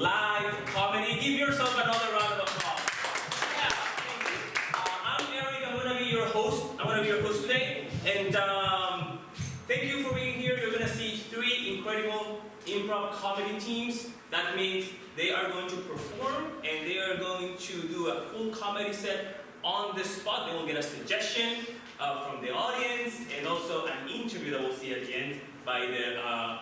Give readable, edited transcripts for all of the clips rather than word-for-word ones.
live comedy. Give yourself another round of applause. Yeah, thank you. I'm Eric. I'm gonna be your host today, and thank you for being here. You're gonna see 3 incredible improv comedy teams. That means they are going to perform and they are going to do a full comedy set on the spot. They will get a suggestion from the audience and also an interview that we'll see at the end by the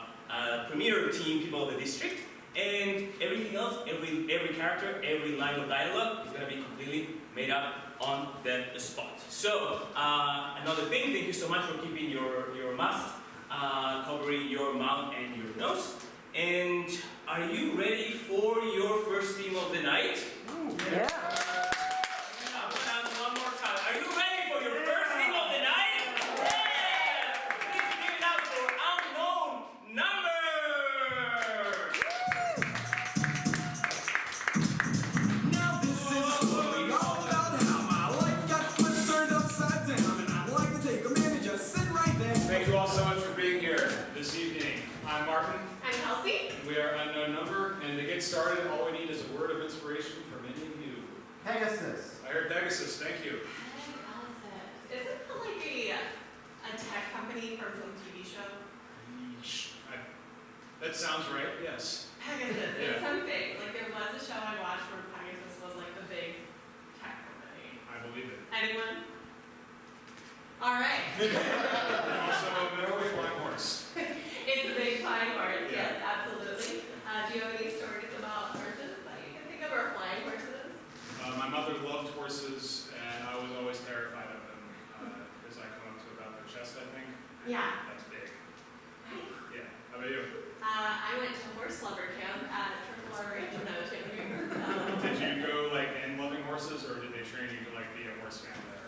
premier team, people of the district. And everything else, every character, every line of dialogue is going to be completely made up on the spot. So, another thing, thank you so much for keeping your mask, covering your mouth and your nose. And are you ready for your first team of the night? Yeah. I'm going to ask one more time. Are you ready for your first team of the night? Yeah! Please give it up for Unknown Number! Now this is a story all about how my life got flipped, turned upside down, and I'd like to take a minute and just sit right there. Thank you all so much for being here this evening. I'm Martin. I'm Kelsey. We are Unknown Number, and to get started, all we need is a word of inspiration from any of you. Pegasus. I heard Pegasus, thank you. Isn't that like a tech company from some TV show? That sounds right, yes. Pegasus. Yeah. It's something. Like there was a show I watched where Pegasus was like the big tech company. I believe it. Anyone? All right. Also, a middleweight flying horse. It's a big flying horse. Yeah. Yes, absolutely. Do you have any stories about horses that you can think of, or flying horses? My mother loved horses, and I was always terrified of them because I come up to about their chest, I think. Yeah. That's big. Nice. Yeah. How about you? I went to horse lover camp at Triple R Ranch when I was younger. Did you go like in loving horses, or did they train you to like be a horse fan there?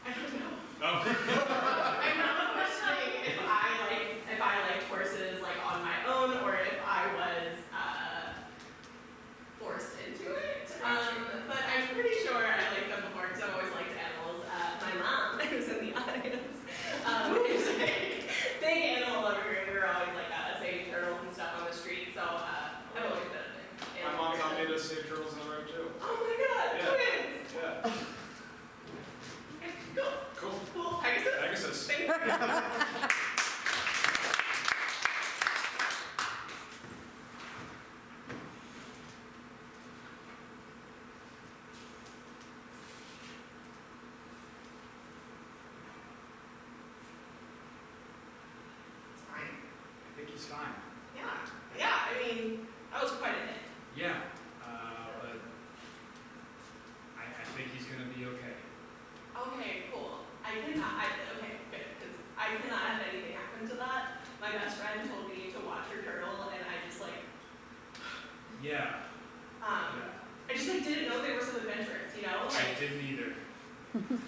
I don't know. Oh. I'm not questioning if I liked horses like on my own or if I was forced into it. But I'm pretty sure I liked them before because I've always liked animals. My mom, who's in the audience, is a big animal lover. We were always like saving turtles and stuff on the street. So I've always been a big My animal mom taught me person. to save turtles on the road too. Oh my god, Yeah. twins! Yeah. Okay, cool. Cool. Cool. Pegasus? Pegasus. Thank you. It's fine. I think he's fine. Yeah. Yeah, I mean, that was quite a hit. Yeah. But I think he's gonna be okay. Okay, cool. Okay, good, because I cannot have anything happen to that. My best friend told me to watch her turtle, and I just like, Yeah. I just like didn't know they were so adventurous, you know? I Like, didn't either.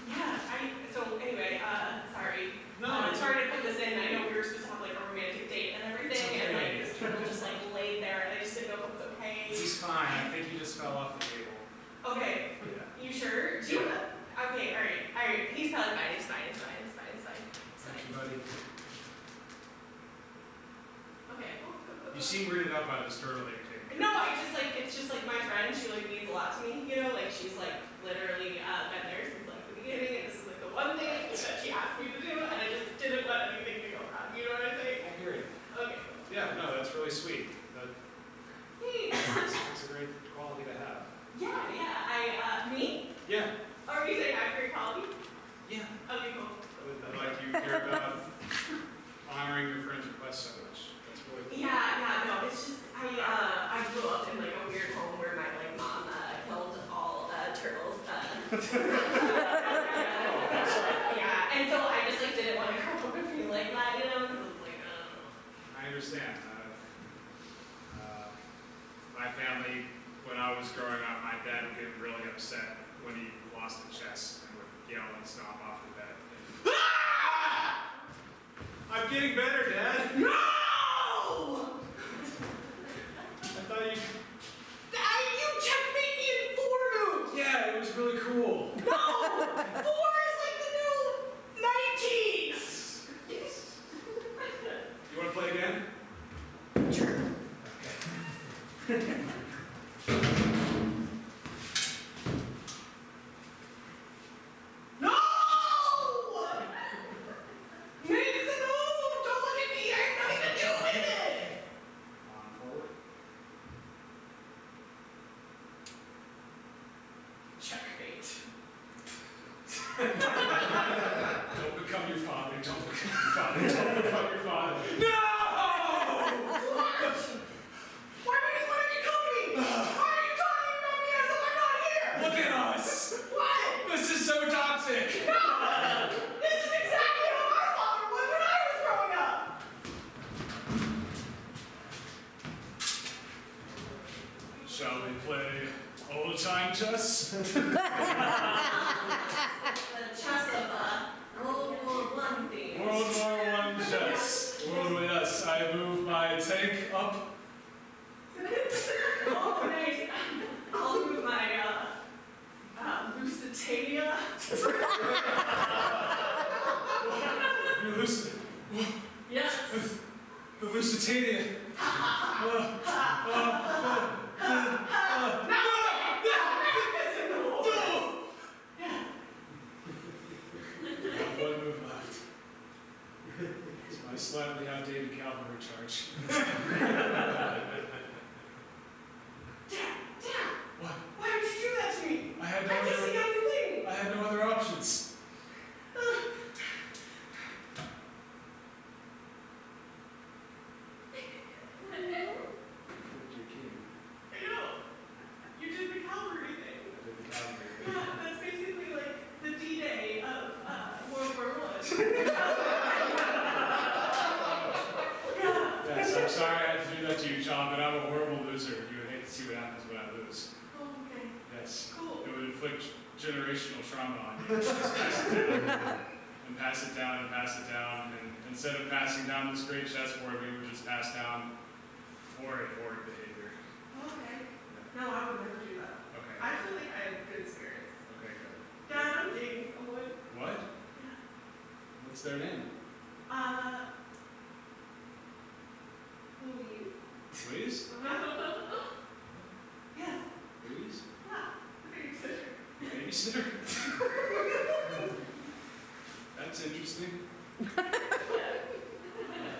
yeah, so anyway, sorry. No, it's sorry to put this in. I know we were supposed to have like a romantic date and everything, It's and like okay. this turtle just like laid there, and I just didn't know if it was okay. He's fine. I think he just fell off the table. Okay, Yeah. you sure? Do you okay, alright. He's probably fine, it's fine. Thank you, buddy. Okay, cool. You seem weirded out by this turtle that you're taking. No, it's just like my friend, she like means a lot to me, you know, like she's like literally been there since like the beginning, and this is like the one thing that she asked me to do, and I just didn't let anything to go wrong, you know what I'm saying? I hear you. Okay. Yeah, no, that's really sweet. Hey. It's a great quality to have. Yeah, me? Yeah. Are you saying I have great quality? Yeah. Okay, cool. I like you care about honoring your friend's request so much. That's really cool. Yeah, no, it's just, I grew up in like a weird home where my like mom killed all turtles. Yeah, and so I just like didn't want to grow up and feel like that, you know? 'Cause it was like, I understand. My family, when I was growing up, my dad would get really upset when he lost a chess and would yell and stomp off the bed. I'm getting better, Dad. No! I thought you. You checkmate me in 4 moves! Yeah, it was really cool. No! 4 is like the new 19! You want to play again? Sure. No! Make the move! Don't look at me! I'm not even doing it! On forward. Checkmate. Don't become your father. Don't become your father. Don't become your father. No! What? Why would anyone become me? Why are you talking about me as if I'm not here? Look at us. What? This is so toxic. No! This is exactly how my father was when I was growing up! Shall we play old time chess? The chess of World War I theme. World War I chess. World War yes. I move my tank up. Oh, nice. I'll move my Lusitania. Yes. The Lusitania. One move left. It's my slightly outdated cavalry charge. Dad, What? why did you do that to me? I had I just no see everything. other options. I know. You did the cavalry thing. Yeah, that's basically like the D-Day of World War I. Yeah. Yes, I'm sorry I had to do that to you, John, but I'm a horrible loser. You would hate to see what happens when I lose. Oh, okay. Yes. Cool. It would inflict generational trauma on you. Just pass it down, and pass it down, and pass it down. And instead of passing down this great chessboard, we would just pass down horrid behavior. Okay. No, I would never do that. Okay. I feel like I have good spirits. Okay, good. Dad, I'm dating someone. What? What's their name? Louise. Louise? Yes. Louise? Yeah. Babysitter? Babysitter. That's interesting. I'm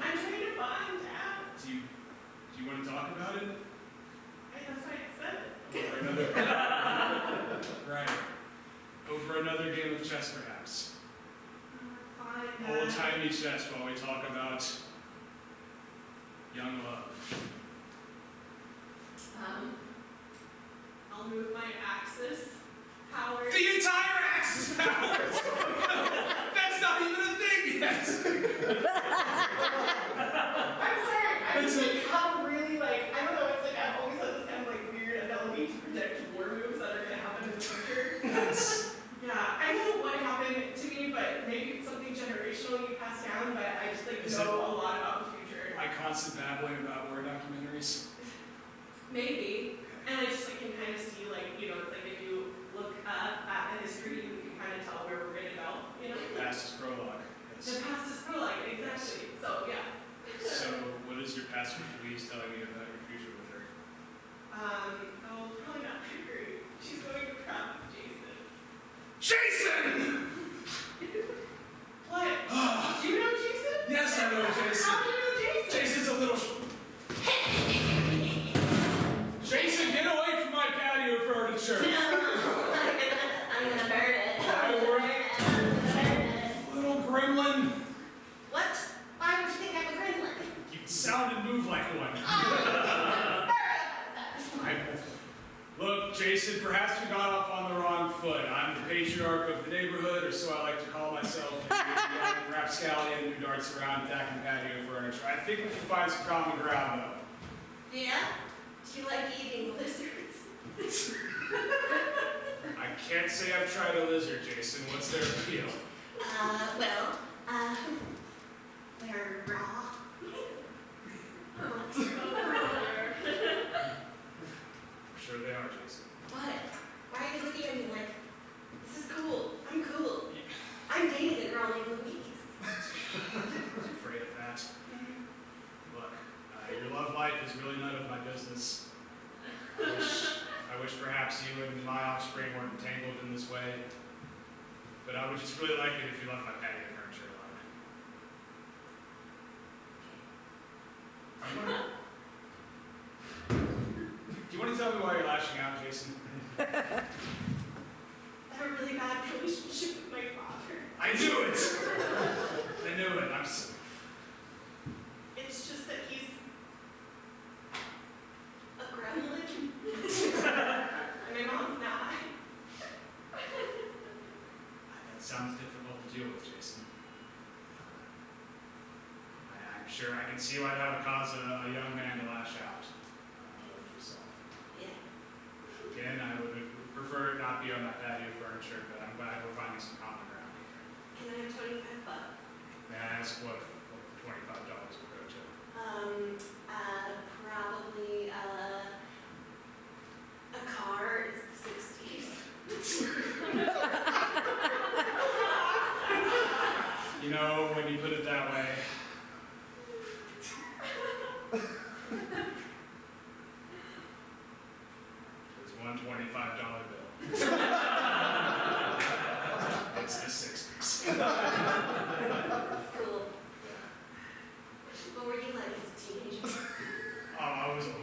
trying to find Dad. Do you want to talk about it? That's why I said it. Over another right. Over another game of chess, perhaps. Fine, Dad. Old timey chess while we talk about young love. I'll move my Axis power. The entire Axis powers! That's not even a thing yet! I'm sorry. I just like have really like I don't know. It's like I've always had this kind of like weird ability to predict war moves that are going to happen in the future. Yes. Yeah, I don't know what happened to me, but maybe it's something generational you pass down. But I just like Is know a lot about the future. My constant babbling about war documentaries. Maybe, and I just like can kind of see like it's like if you look at the history, you can kind of tell where we're going to go. Past is prologue. The Yes. past is prologue, exactly. So yeah. So, what is your past with Louise telling me about your future with her? Probably not too great. She's going to crap with Jason. Jason! What? Do you know Jason? Yes, I know Jason. How do you know Jason? Jason's a little. Jason, get away from my patio furniture! I'm gonna burn it. I work. Little gremlin. What? Why would you think I'm a gremlin? You sound and move like one. Look, Jason, perhaps we got off on the wrong foot. I'm the patriarch of the neighborhood, or so I like to call myself. A young rapscallion who darts around attacking patio furniture. I think we can find some common ground, though. Yeah? Do you like eating lizards? I can't say I've tried a lizard, Jason. What's their appeal? They're raw. I'm sure they are, Jason. What? Why are you looking at me like, this is cool. I'm cool. I'm dating a girl named Louise. I was afraid of that. Look, your love life is really none of my business. I wish perhaps you and my offspring weren't entangled in this way. But I would just really like it if you left my patio furniture alone. Do you want to tell me why you're lashing out, Jason? I have a really bad relationship with my father. I knew it! I knew it. I'm so... It's just that he's a gremlin. And my mom's not. That sounds difficult to deal with, Jason. I'm sure I can see why that would cause a young man to lash out. Yourself. Yeah. Again, I would prefer it not be on that patio furniture, but I'm glad we're finding some common ground here. Can I have $25? May I ask what $25 will go to? Probably a car. It's the 60s. You know, when you put it that way, it's one $25 bill. It's the 60s. Cool. What were you like as a teenager? I was a little.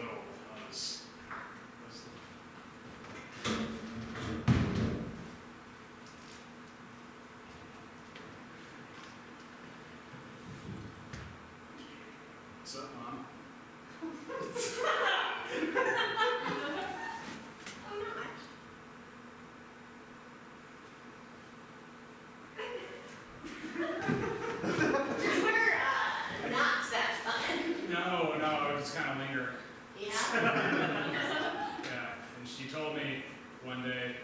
What's up, Mom? Oh, not much. We're not that fun. No, I was just kind of lingering. Yeah. Yeah, and she told me one day,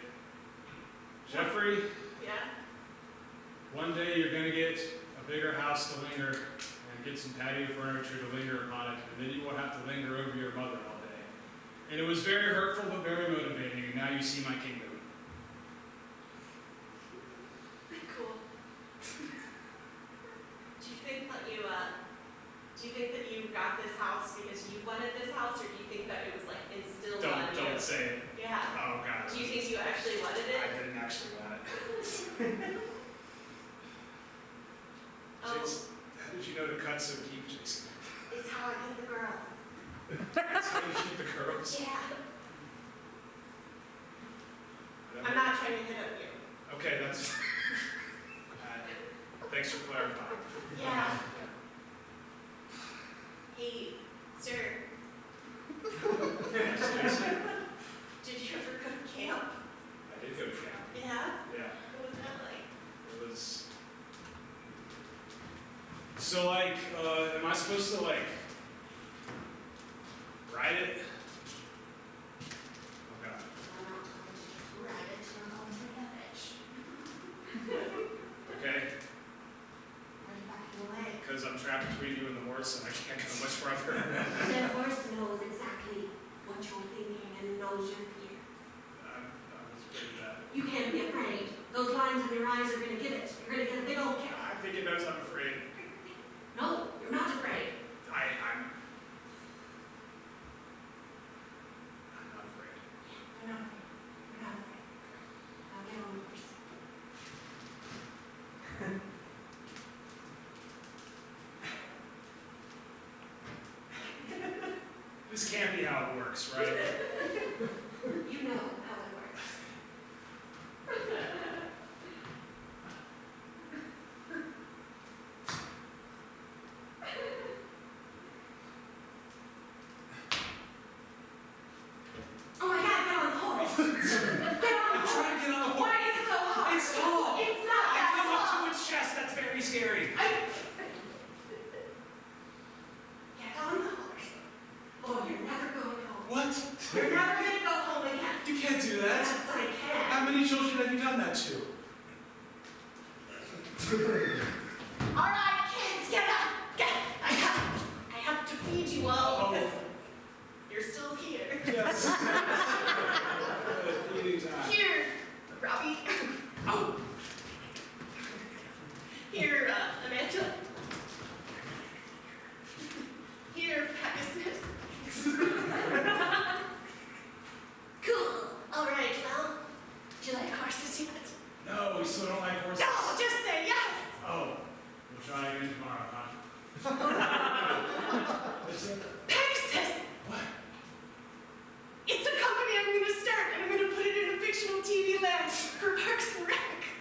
Jeffrey, Yeah. one day you're going to get a bigger house to linger and get some patio furniture to linger upon it, and then you won't have to linger over your mother all day. And it was very hurtful but very motivating, and now you see my kingdom. Cool. Do you think that you got this house because you wanted this house, or do you think that it was like instilled on you? Don't say it. Yeah. Oh, God. Do you think you actually wanted it? I didn't actually want it. Oh, Jason, how did you know to cut so deep, Jason? it's how I get the girls. That's how you keep the girls. Yeah. I'm not trying to hit on you. Okay, that's... thanks for clarifying. Yeah. Hey, sir, Yes, Jason. did you ever go to camp? I did go to camp. Yeah. Yeah, What was that like? it was... So, like, am I supposed to, like, ride it? Oh, God. Ride it to home to the edge. Okay, Run back away. because I'm trapped between you and the horse, and I can't go much farther. The horse knows exactly what you're thinking and knows your fear. I was afraid of that. You can't be afraid. Those lines in your eyes are going to give it. You're going to get a big old kick. I think it knows I'm afraid. No, you're not afraid. I'm not afraid. You're not afraid. You're not afraid. Now get on the horse. This can't be how it works, right? You know how it works. Oh my God, get on the horse. Get on the I'm horse. trying to get on the horse. Why is it so hard? It's tall. It's not I that come up tall. to its chest. That's very scary. Get on the horse. Or you're never going home. What? You're never going to go home again. You can't do Yes, that. I can. How many children have you done that to? All right, kids, get up. I have to feed you all because you're still here. Yes. Feeding time. Here, Robbie. Oh. Here, Amanda. Here, Pegasus.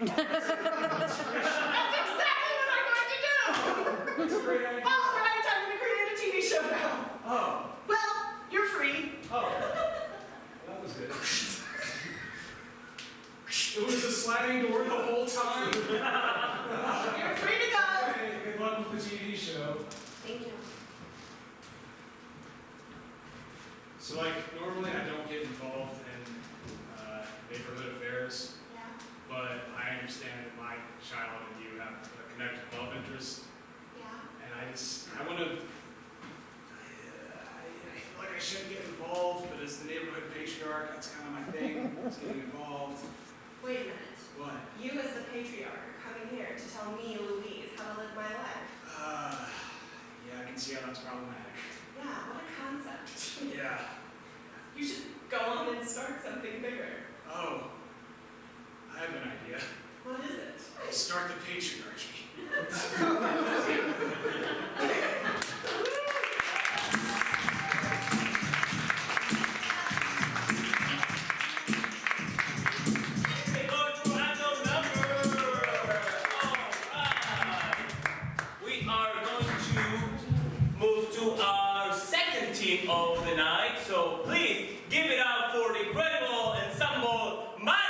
That's exactly what I'm going to do! That's a great idea. All right, I'm going to create a TV show now. Oh, Well, you're free. oh. That was good. It was a sliding door the whole time. You're free to go. Okay, good luck with the TV show. Thank you. So, like, normally I don't get involved in neighborhood affairs, Yeah. but I understand that my child and you have a connected love interest, Yeah. and I want to. I feel like I shouldn't get involved, but as the neighborhood patriarch, that's kind of my thing. Is getting involved. Wait a minute. What? You as the patriarch are coming here to tell me, Louise, how to live my life. Yeah, I can see how that's problematic. Yeah, what a concept. Yeah. You should go on and start something bigger. Oh, I have an idea. What is it? Start the patriarchy. Okay, go to random number. Alright. We are going to move to our second team of the night. So please give it up for the incredible ensemble Madeline!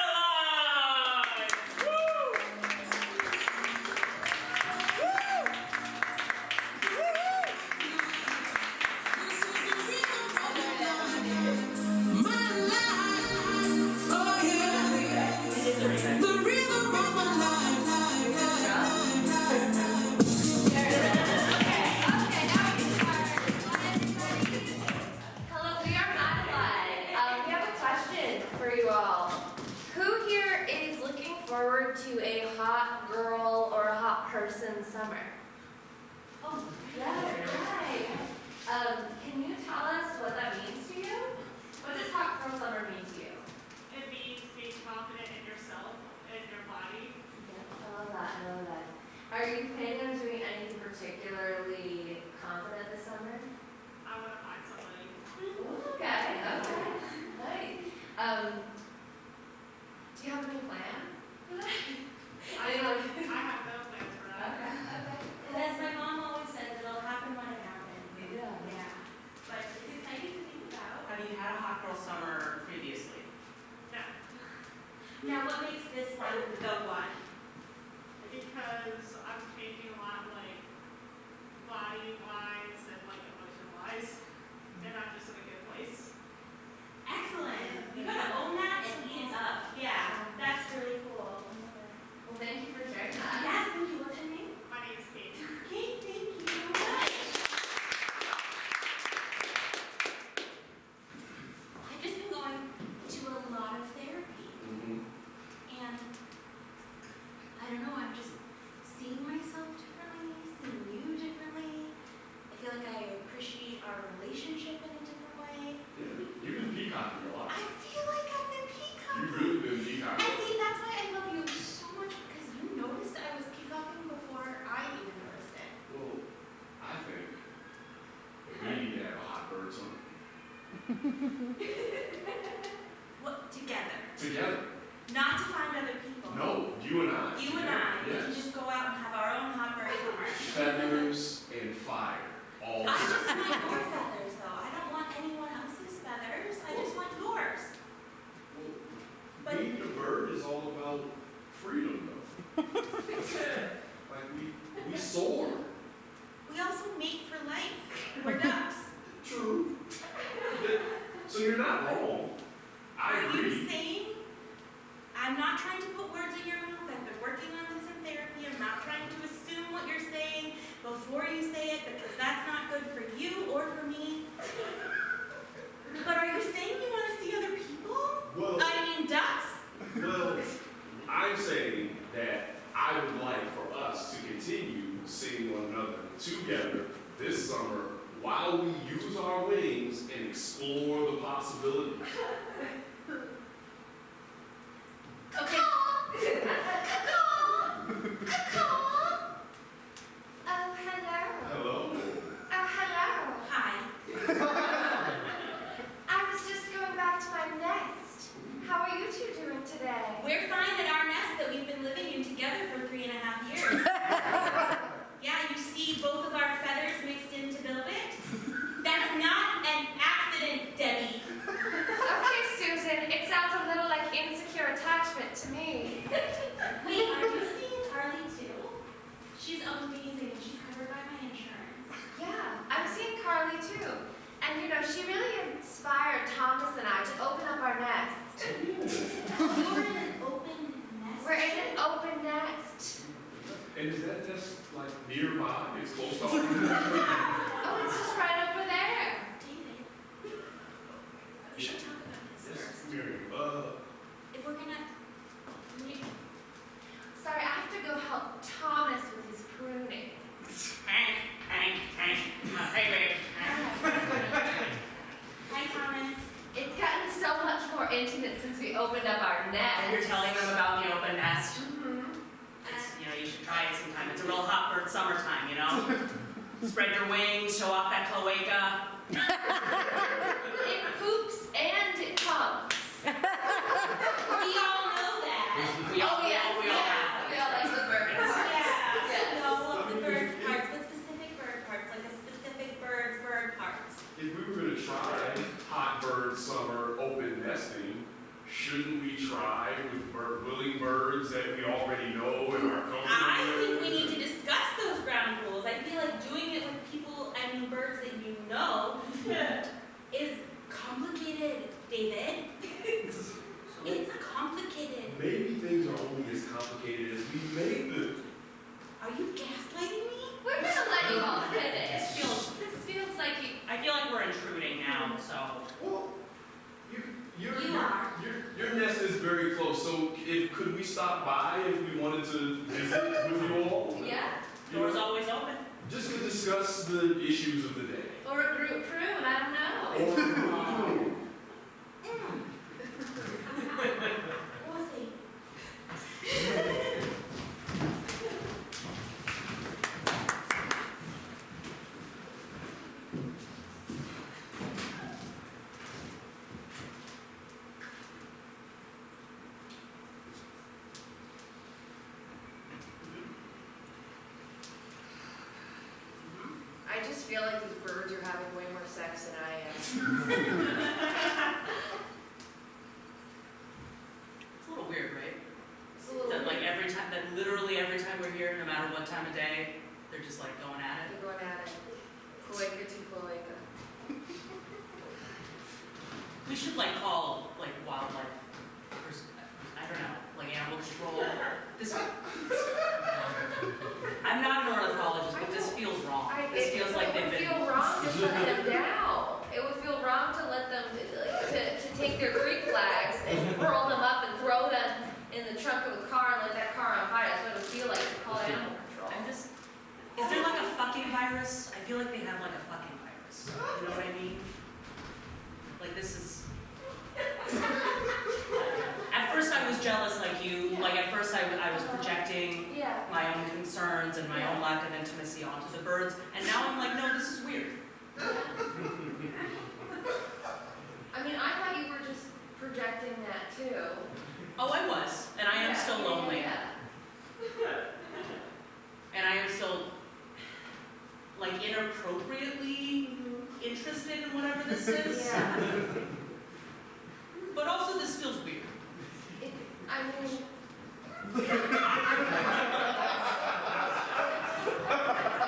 Woo! Hello, we are Madeline. We have a question for you all. Who here is looking forward to a hot girl or a hot person summer? Oh, yes, right. Can you tell us what that means to you? What does hot girl summer mean to you? It means being confident in yourself and your body. I love that, I love that. Are you planning on doing anything particularly confident this summer? I want to find somebody. Okay, nice. Do you have any plan for that? I have no plans for that. As my mom always says, it'll happen when it happens. Yeah. Yeah. But it's exciting to think about. Have you had a hot girl summer previously? No, Now, what makes this one the one? because I'm changing a lot, like body-wise and like emotion-wise, and I'm just in a good place. Excellent. You gotta own that and eat it up. Yeah, that's really cool. Well, thank you for sharing that. Yes, thank you. What's your name? My name is Kate. Kate, thank you so much. I've just been going to a lot of therapy. And I don't know, I'm just seeing myself differently, seeing you differently. I feel like I appreciate our relationship in a different way. You've been peacocking a lot. I feel like I've been peacocking. You've really been peacocking. And see, that's why I love you so much, because you noticed I was peacocking before I even noticed it. Well, I think that we need to have a hot bird summer. What, together. Together. Not to find other people. No, you and I. You and I, we can Yes. just go out and have our own hot bird summer. Feathers and fire. All I together. just want your feathers, though. I don't want anyone else's feathers. I just want yours. Well, being a bird is all about freedom, though. Like we soar. We also mate for life. We're ducks. True. So you're not wrong. I Are agree. you saying? I'm not trying to put words in your mouth. I've been working on this in therapy. I'm not trying to assume what you're saying before you say it, because that's not good for you or for me. But are you saying you want to see other people? Well, I mean ducks. well, I'm saying that I would like for us to continue seeing one another together this summer while we use our wings and explore the possibilities. Okay. Oh, hello. Hello. Oh, hello. Hi. I was just going back to my nest. How are you two doing today? We're fine at our nest that we've been living It's close to home. Oh, it's just right over there. David, we should talk about this first. If we're gonna, Sorry, I have to go help Thomas with his pruning. Hank. Hey, babe. hi Thomas. It's gotten so much more intimate since we opened up our nest. And you're telling them about the open nest. Mm-hmm. You should try it sometime. It's a real hot bird summertime, Spread your wings, show off that cloaca. It poops and it comes. We all know that. We all We all like the bird parts. Yeah, we all love the bird parts, but specific bird parts, like a specific bird's bird parts. If we were gonna try hot bird summer open nesting, shouldn't we try with willing birds that we already know and are comfortable I with? think we need to discuss those ground rules. I feel like doing it with people, birds that you know, is complicated, David. It's complicated. Maybe things are only as complicated as we made them. Are you gaslighting me? We're gonna let you all finish. This feels like you. I feel like we're intruding now, so. Well, You are. your nest is very close, so could we stop by if we wanted to visit with you all? Yeah. You Door's know, always open. just to discuss the issues of the day. Or a group prune, I don't know. We'll see. I just feel like these birds are having way more sex than I am. It's a little weird, right? It's a little That weird. literally every time we're here, no matter what time of day, they're just like going at it. They're going at it. Cloaca to cloaca. We should call wildlife, I don't know, animal control. I'm not an ornithologist, but this feels wrong. This feels like they've been. It would feel wrong to shut them down. It would feel wrong to let them, to take their freak flags and curl them up and throw them in the trunk of a car and let that car on fire. That's what it would feel like to call animal control. Is there a fucking virus? I feel like they have a fucking virus. You know what I mean? This is. At first I was jealous like you. At first I was projecting Yeah. my own concerns and my own lack of intimacy onto the birds, and now I'm no, this is weird. I mean, I thought you were just projecting that too. Oh, I was, and I am Yeah, still lonely. Yeah. And I am still, inappropriately interested in whatever this is. Yeah. But also this feels weird. I mean.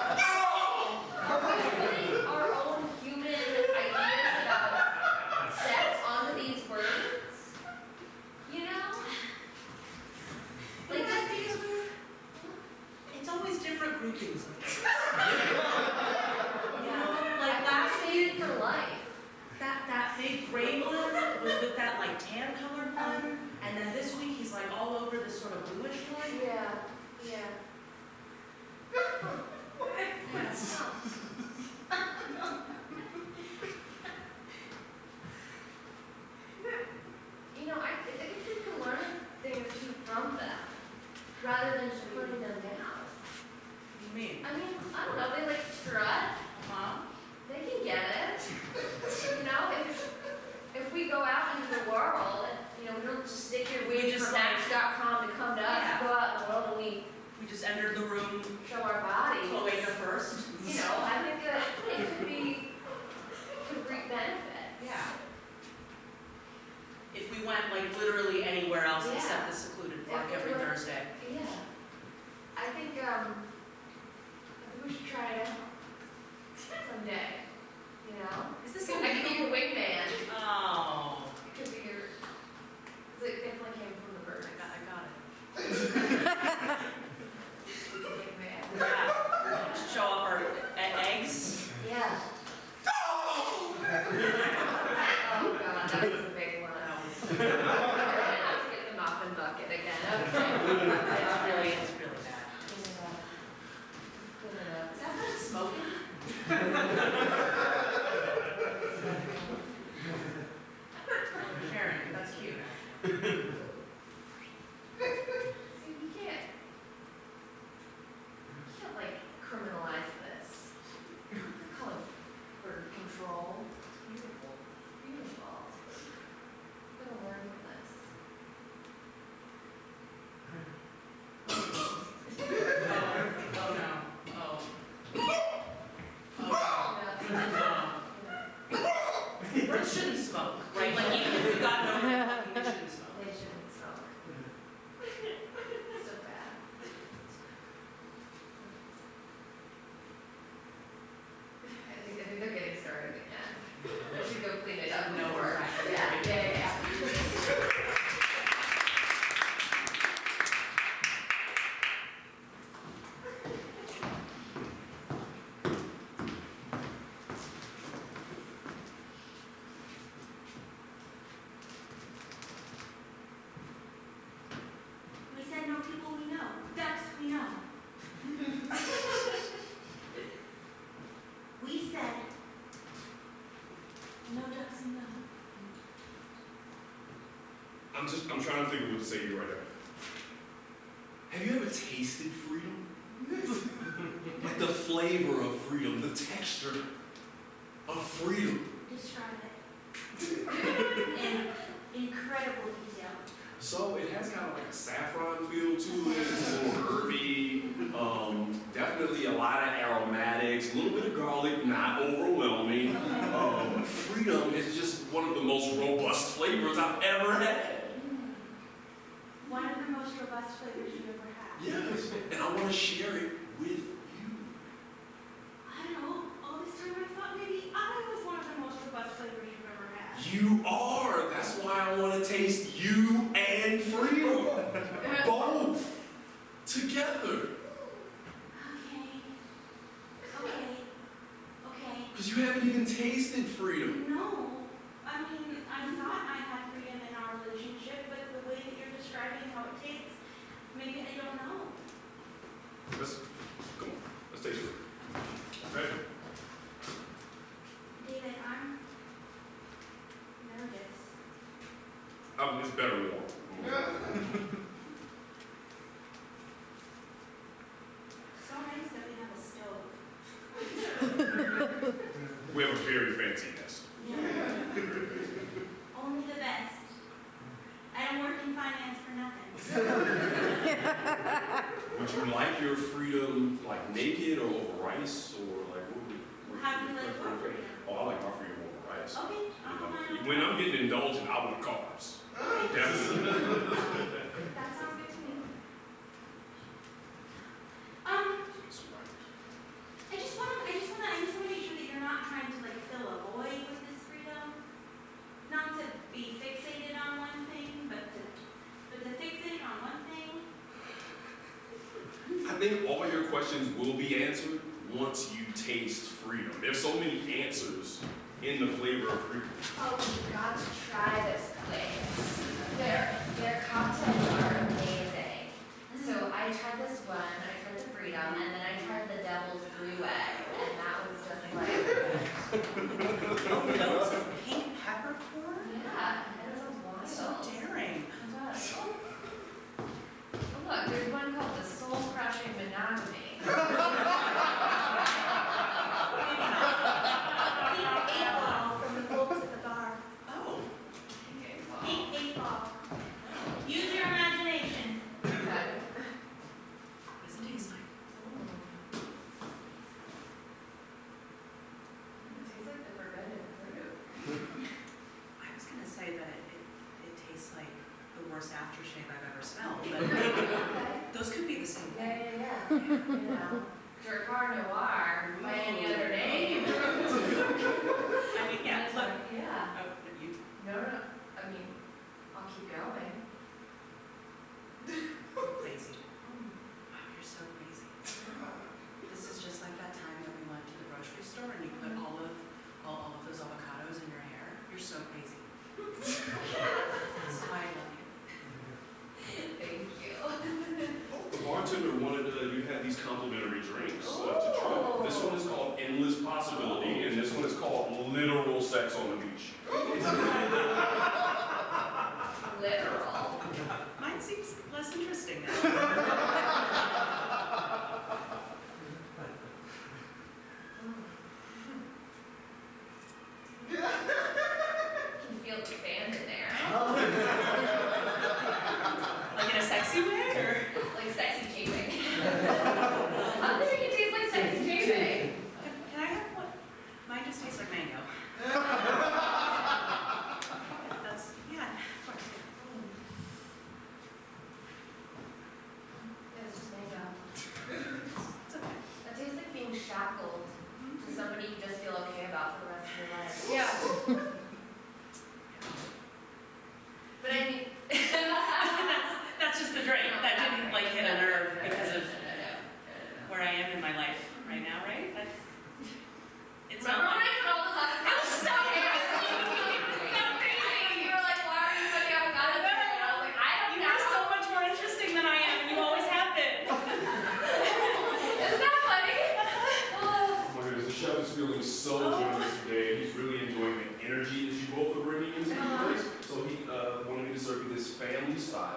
Are we putting our own human ideas about sex onto these birds? Just because we're. It's always different groupings of birds. Last year for life. That big gray one was with that tan colored one, and then this week he's all over this sort of bluish one. Yeah. I think you can learn a thing or two from them, rather than just putting them down. What do you mean? I don't know, they strut. Huh? They can get it. If we go out into the world, we don't just stick your We wings just from Match.com to come to us. Yeah. We go out in the world and we We just entered the room, show our bodies. cloaca first. I think that it could reap benefit. Yeah. If we went literally anywhere else Yeah. except the secluded park If we every were- Thursday. Yeah. I think we should try it out someday. Is this I could be your wingman. Oh, It could be your. It definitely came from the birds. I got it. Wingman. Yeah. Show off our that was the big one. We're gonna have to get the mop and bucket again, okay. It's really bad. Clean it up. Is that not smoking? Sharon, that's cute. See, you can't like criminalize this. Call it bird control. Beautiful, beautiful. I'm gonna learn from this. Oh no. Oh. Birds shouldn't smoke, right? Like even if you got no, they shouldn't smoke. They shouldn't smoke. So bad. I think they're getting started again. I should go clean it up. No before. more. Yeah. We said no people we know. Ducks we know. We said no ducks we know. I'm trying to think of what to say to you right now. Have you ever tasted freedom? Like the flavor of freedom, the texture of freedom. Describe it. In incredible detail. So it has kind of like a saffron feel to it. It's a little herby. Definitely a lot of aromatics, a little bit of garlic, not overwhelming. Freedom is just one of the most robust flavors I've ever had. One of the most robust flavors you ever had. Yes, and I want to share it with you. I don't know. All this time I thought maybe I was one of the most robust flavors you've ever had. You are. That's why I want to taste you and freedom. Both together. Okay. Because you haven't even tasted freedom. No. I mean, I thought I had freedom in our relationship, but the way that you're describing how it tastes, maybe I don't know. Come on. Let's taste it. Okay. David, I'm nervous. It's better warm. So nice that we have a stove. We have a very fancy nest. Yeah. Only the best. I don't work in finance for nothing. Would you like your freedom like naked or over rice or like what would How do you like your freedom? Oh, I like my freedom over rice. Okay. You know, when I'm getting indulgent, I want carbs. Definitely. That sounds good to me. I just want to make sure that you're not trying to like fill a void with this freedom. Not to be fixated on one thing, but to fixate on one thing. I think all your questions will be answered once you taste freedom. There's so many answers in the flavor of freedom. Oh, you've got to try this place. Their cocktails are amazing. So I tried this one, I tried the freedom, and then I tried the devil's three-way, and that was just like, Oh, notes of pink peppercorn? yeah, it was wild. So daring. Oh, look, there's one called the soul-crushing monogamy. Pink 8-ball from the folks at the bar. Oh. Okay, well, Pink 8-ball. Use your imagination. okay. What does it taste like? It tastes like the forbidden fruit. I was gonna say that it tastes like the worst aftershave I've ever smelled, but those could be the same thing. Yeah. You know, Dracar Noir by any other name. I mean, yeah, look. Yeah. Oh, you, No, I mean, I'll keep going. crazy. Oh, you're so crazy. This is just like that time that we went to the grocery store and you put all of those avocados in your hair. You're so crazy.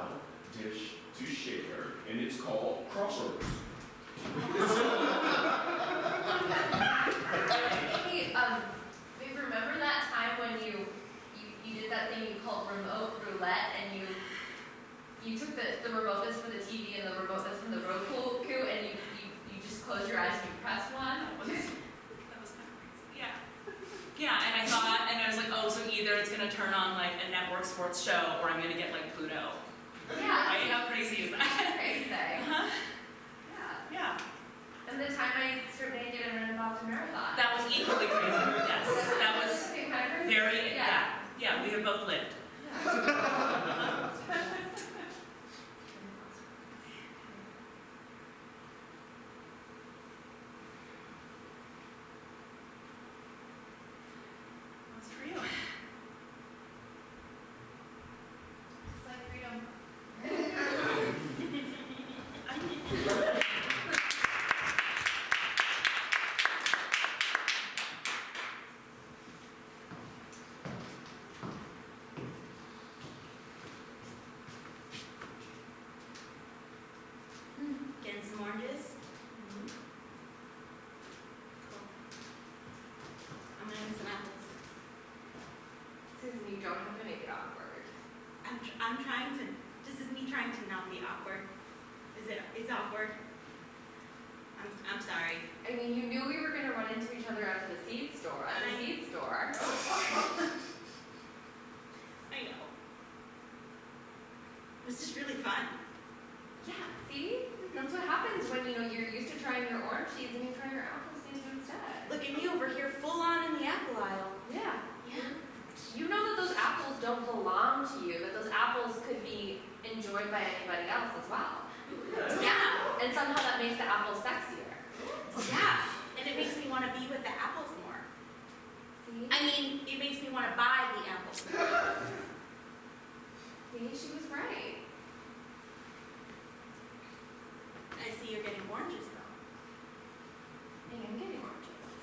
style dish to share, and it's called Crossroads. Hey, we remember that time when you did that thing you called remote roulette, and you took the remoteness for the TV and the remoteness from the Roku, and you just closed your eyes and you pressed one? That was kind of crazy. Yeah. Yeah, and I thought, and I was like, oh, so either it's gonna turn on like a network sports show, or I'm gonna get like Pluto. Yeah. Right? How crazy is that? Crazy thing. Uh-huh. Yeah. Yeah. And the time I started did and ran a Boston Marathon. That was equally crazy. Yes. That was Okay, kind of crazy. very, yeah. Yeah, we have both lived. What's for you? It's like freedom. Getting some oranges? Cool. I'm gonna get some apples. Susan, you don't have to make it awkward. I'm trying to, this is me trying to not be awkward. It's awkward. I'm sorry. I mean, you knew we were gonna run into each other at the seed store. I know. It was just really fun. Yeah, see? That's what happens when you're used to trying your orange seeds and you try your apple seeds instead. Look at me over here, full on in the apple aisle. Yeah. Yeah. You know that those apples don't belong to you, that those apples could be enjoyed by anybody else as well. Yeah. And somehow that makes the apple sexier. Yeah. And it makes me want to be with the apples more. See? I mean, it makes me want to buy the apples more. See, she was right. I see you're getting oranges though. I am getting oranges.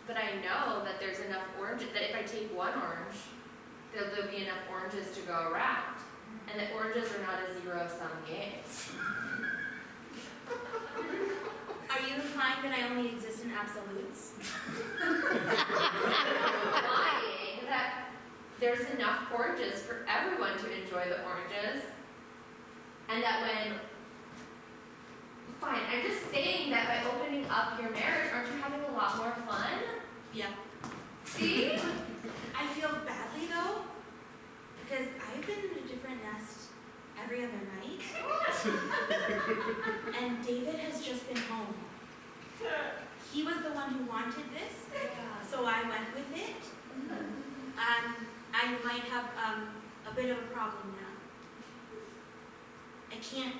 But I know that there's enough oranges, that if I take one orange, there'll be enough oranges to go around. And that oranges are not a zero-sum game. Are you implying that I only exist in absolutes? Implying that there's enough oranges for everyone to enjoy the oranges. And that fine, I'm just saying that by opening up your marriage, aren't you having a lot more fun? Yeah. See? I feel badly though, because I've been in a different nest every other night. And David has just been home. He was the one who wanted this, so I went with it. I might have a bit of a problem now. I can't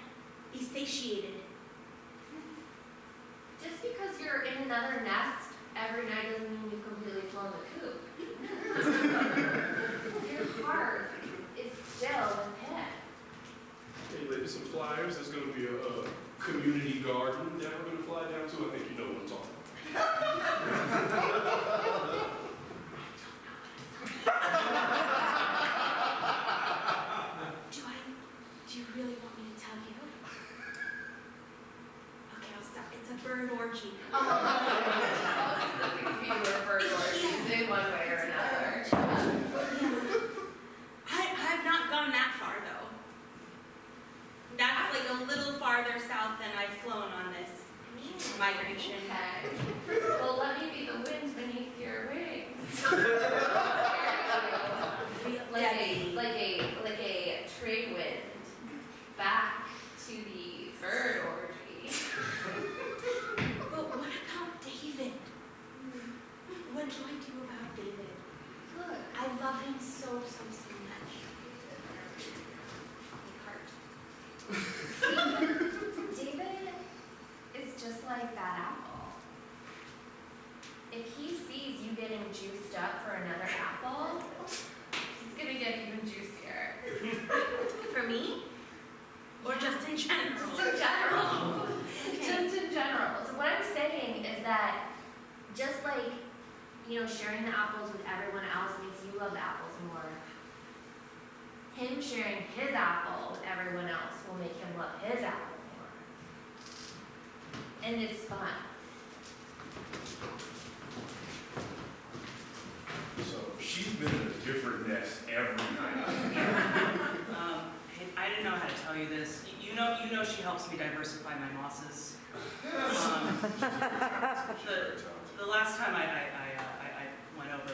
be satiated. Just because you're in another nest every night doesn't mean you've completely flown the coop. Your heart is still with him. Hey, ladies, some flyers. There's going to be a community garden that we're going to fly down to. I think you know what I'm talking Do you really want me to tell you? Okay, I'll stop. It's a bird orgy. Most of the things we do are bird orgies in one way or another. I've not gone that far though. That's like a little farther south than I've flown on this migration. Okay. Well, let me be the wind beneath your wings. like a trade wind back to the bird orgy. But what about David? What do I do about David? Look, I love him so much. David is just like that apple. If he sees you getting juiced up for another apple, he's gonna get even juicier. For me? Or just in general? Just in general. Okay. Just in general. So what I'm saying is that just like, sharing the apples with everyone else makes you love the apples more. him sharing his apple with everyone else will make him love his apple more. And it's fun. So she's been in a different nest every night. Hey, I didn't know how to tell you this. You know she helps me diversify my mosses. The last time I went over to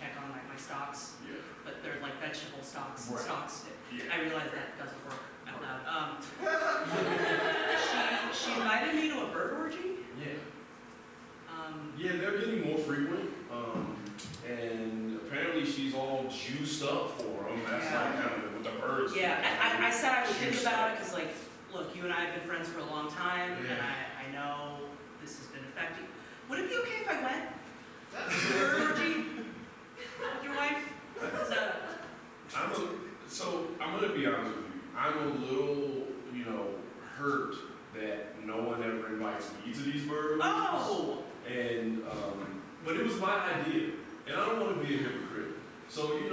check on my stocks, Yeah. but they're like vegetable stocks. Right. Stocks. Yeah. I realized that doesn't work out loud. She invited me to a bird orgy. Yeah. Yeah, they're getting more frequent. And apparently she's all juiced up for them. That's Yeah. like kind of with the birds. Yeah, I said I would think about it because, like, look, you and I have been friends for a long time, and Yeah. I know this has been affecting. Would it be okay if I went to the bird orgy with your wife? So I'm gonna be honest with you. I'm a little, hurt that no one ever invites me to these bird orgies. Oh! And but it was my idea, and I don't want to be a hypocrite. So you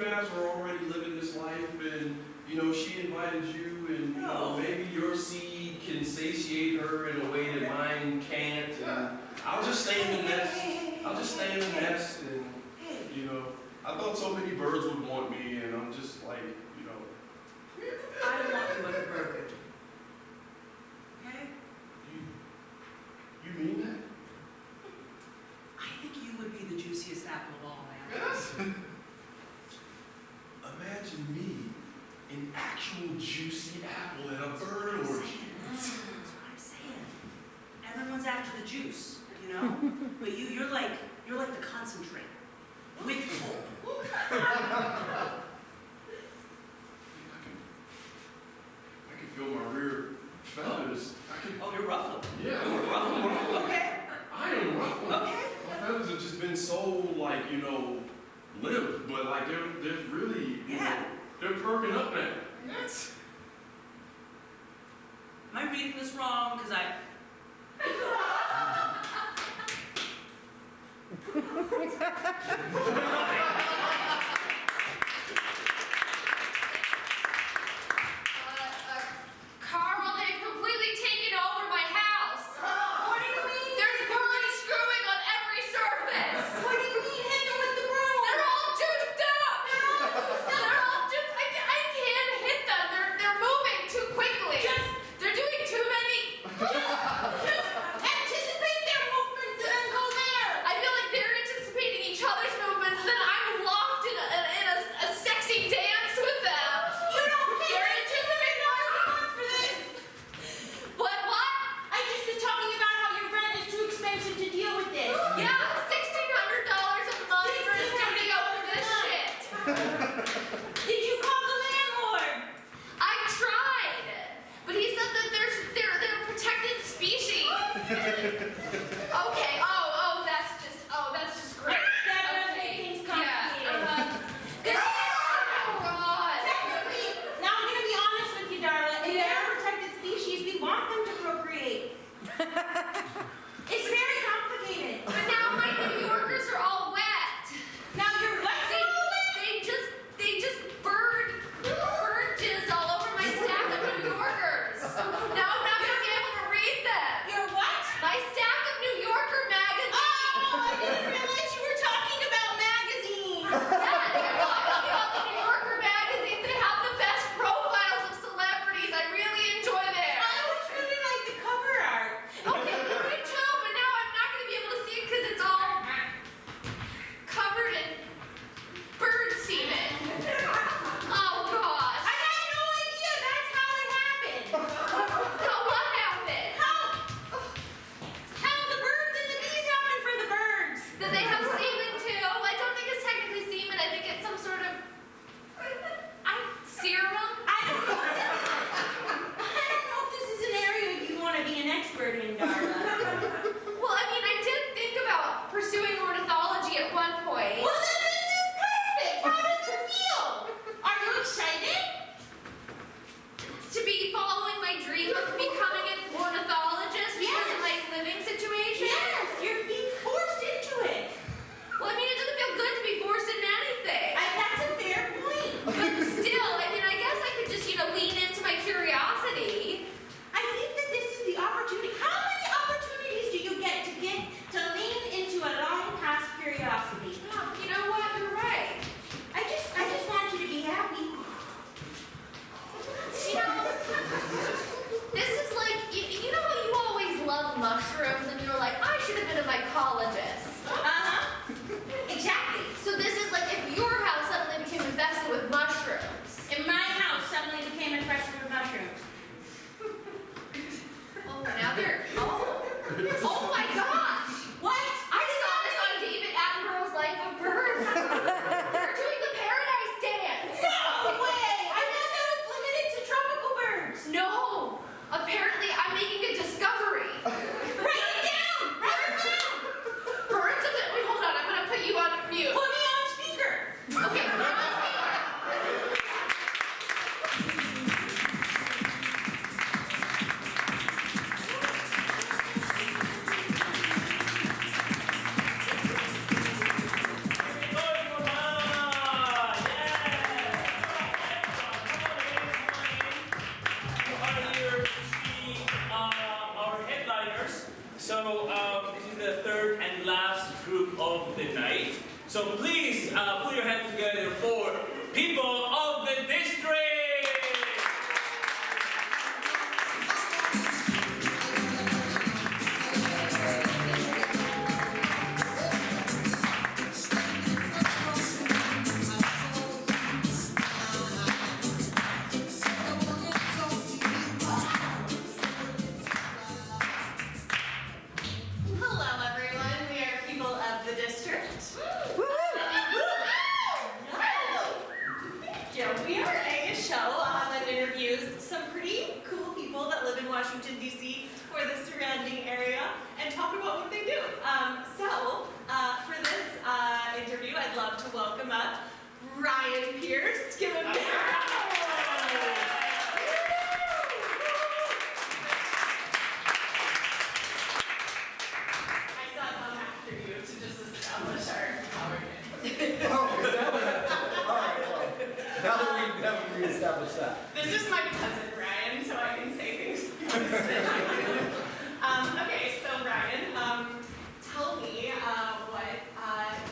guys were already living this life, and she invited you, and maybe your seed can satiate her in a way that mine can't. And I'll just stay in the nest. I'll just stay in the nest, and I thought so many birds would want me, and I'm just like, I don't want you at the bird orgy. Okay? You mean that? I think you would be the juiciest apple of all, man. Yes. Imagine me, an actual juicy apple at a bird orgy. That's what I'm saying. Everyone's after the juice, but you're like the concentrate. With full. I can feel my rear feathers. Oh, you're ruffled. Yeah, You're ruffled. Okay. I am ruffled. Okay. My feathers have just been so limp, but they're really, they're perking up now. Yes. Am I reading this wrong? Because Carl, they've completely taken over my house. What do you mean? There's birds screwing on every surface. What do you mean? Hit them with the broom. They're all juiced up. They're all juiced. I can't hit them. They're moving too quickly. They're doing too many. Just anticipate their movements and then go there. I feel like they're anticipating each other's movements, then So please put your hands together for people of the district. Hello, everyone. We are people of the district. Yeah, we are a show that interviews some pretty cool people that live in Washington, D.C. or the surrounding area and talk about what they do. For this interview, I'd love to welcome up Ryan Pierce. Give him a I saw them after you to just establish our power. Oh, is that what happened? All right, well, now that we established that. This is my cousin Ryan, so I can say things. Okay, so Ryan, tell me what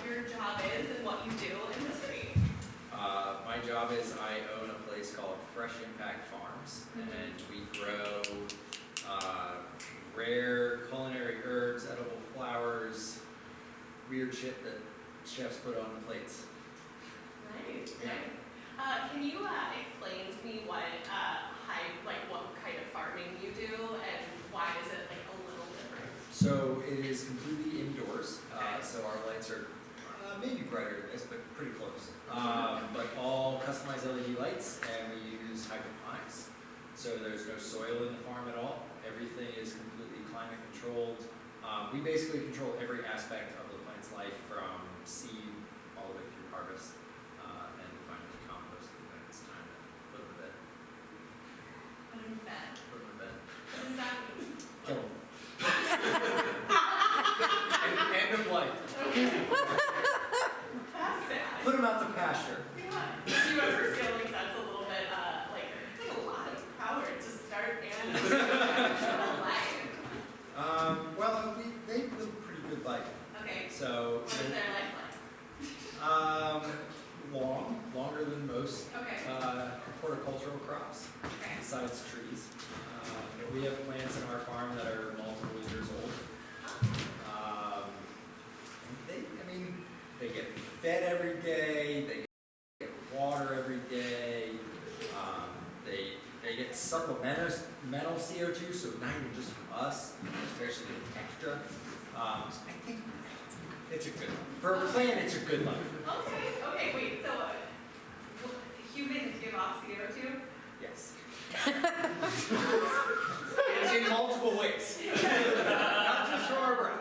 your job is and what you do in the city. My job is I own a place called Fresh Impact Farms, and we grow rare culinary herbs, edible flowers, weird shit that chefs put on the plates. Nice, Yeah. nice. Can you explain to me what what kind of farming you do and why is it like a little different? So it is completely indoors, Okay. so our lights are maybe brighter than this, but pretty close. But all customized LED lights, and we use hydroponics. So there's no soil in the farm at all. Everything is completely climate controlled. We basically control every aspect of the plant's life from seed all the way through harvest, and finally composting when it's time to put them to bed. Put them to bed. Put them to bed. What does that mean? Kill them. End of life. That's sad. Put them out to pasture. Yeah. Do you ever feel like that's a little bit it's like a lot of power to start and life? Well, they live a pretty good life. Okay. So, What is their life like? longer than most Okay. horticultural crops, Okay. besides trees. But we have plants in our farm that are multiple years old. They get fed every day, they get water every day, they get supplemental CO2, so not even just from us, they actually get extra. So I think it's a good life. For a plant, it's a good life. Okay, wait, so humans give off CO2? Yes. in multiple ways. Not just from our breath.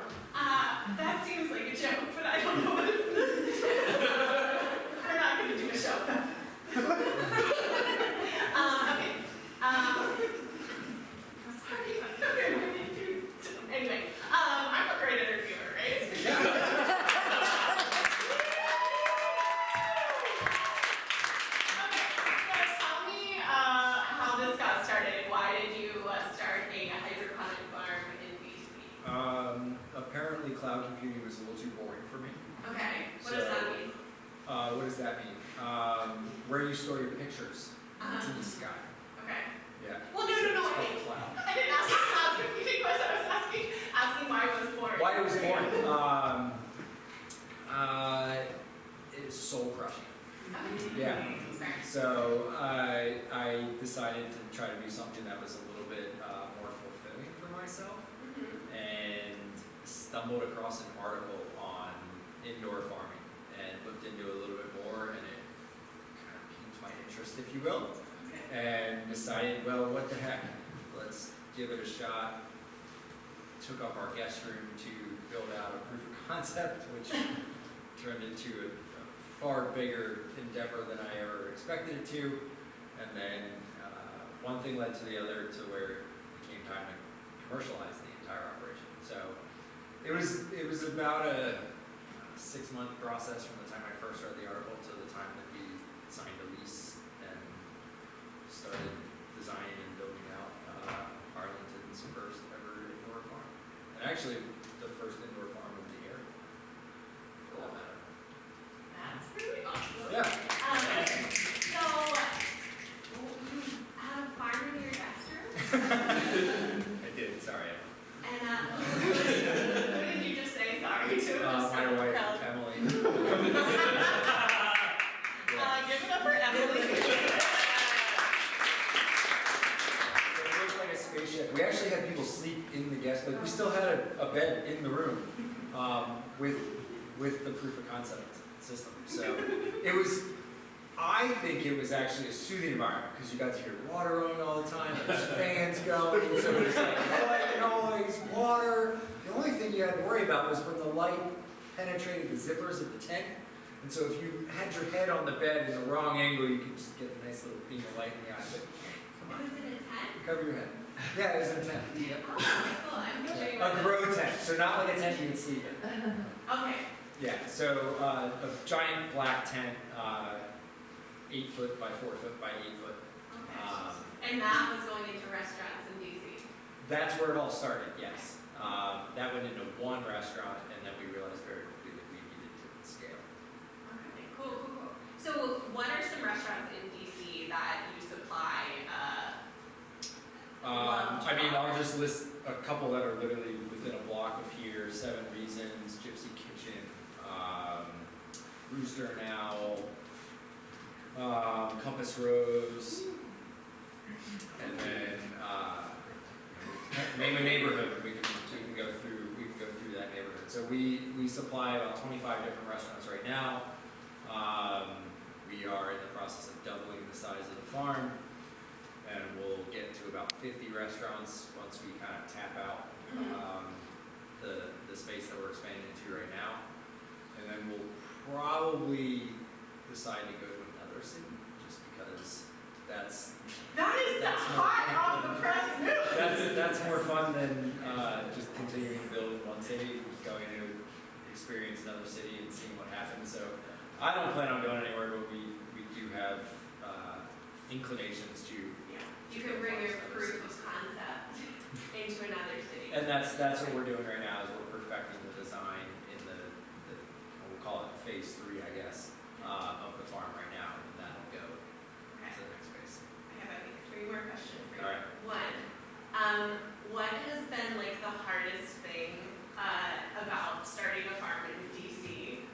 That seems like a joke, but I don't know what it is. We're not going to do a show. Sorry. Anyway, I'm a great interviewer, right? Okay, so tell me how this got started. Why did you start a hydroponic farm in BC? Apparently cloud computing was a little too boring for me. Okay, what does that mean? What does that mean? Where you store your pictures. It's in the sky. Okay. Yeah. Well, no, So it's wait. called cloud. I didn't ask you how computing was. I was asking why it was boring. Why it was boring? It's soul crushing. Yeah. Sorry. So I decided to try to do something that was a little bit more fulfilling for myself, and stumbled across an article on indoor farming and looked into it a little bit more, and it kind of piqued my interest, if you will, and decided, well, what the heck, let's give it a shot. Took up our guest room to build out a proof of concept, which turned into a far bigger endeavor than I ever expected it to, and then one thing led to the other to where it became time to commercialize the entire operation. So it was about a 6-month process from the time I first read the article to the time that we signed a lease and started designing and building out Arlington's first ever indoor farm. And actually the first indoor farm in the area, for that matter. with the proof of concept system. So it was, I think it was actually a soothing environment because you got to hear water running all the time, there's fans going, so it was like white noise, water. The only thing you had to worry about was when the light penetrated the zippers of the tent. And so if you had your head on the bed in the wrong angle, you could just get a nice little beam of light in the eye. But Was it a tent? cover your head. Yeah, it was a tent. Oh, cool, I'm picturing A grow tent, so not like a tent you would sleep in. Okay. Yeah, so a giant black tent, 8 foot by 4 foot by 8 foot. Okay. And that was going into restaurants in DC. That's where it all started, yes. That went into one restaurant, and then we realized very quickly that we needed to scale. Okay, cool. So what are some restaurants in DC that you supply? I mean, I'll just list a couple that are literally within a block of here: 7 Reasons, Gypsy Kitchen, Rooster and Owl, Compass Rose, and then name a neighborhood. We can go through that neighborhood. So we supply about 25 different restaurants right now. We are in the process of doubling the size of the farm, and we'll get to about 50 restaurants once we kind of tap out the space that we're expanding into right now. And then we'll probably decide to go to another city, just because That is the that's hot off the press news. that's more fun than just continuing to build in one city, going to experience another city and seeing what happens. So I don't plan on going anywhere, but we do have inclinations to. You can bring your proof of concept into another city. And that's what we're doing right now, is we're perfecting the design in the we'll call it phase 3, I guess, of the farm right now, and that'll go Okay. to the next phase. I have, I think, 3 more questions for you. All right. One, what has been like the hardest thing about starting a farm in DC?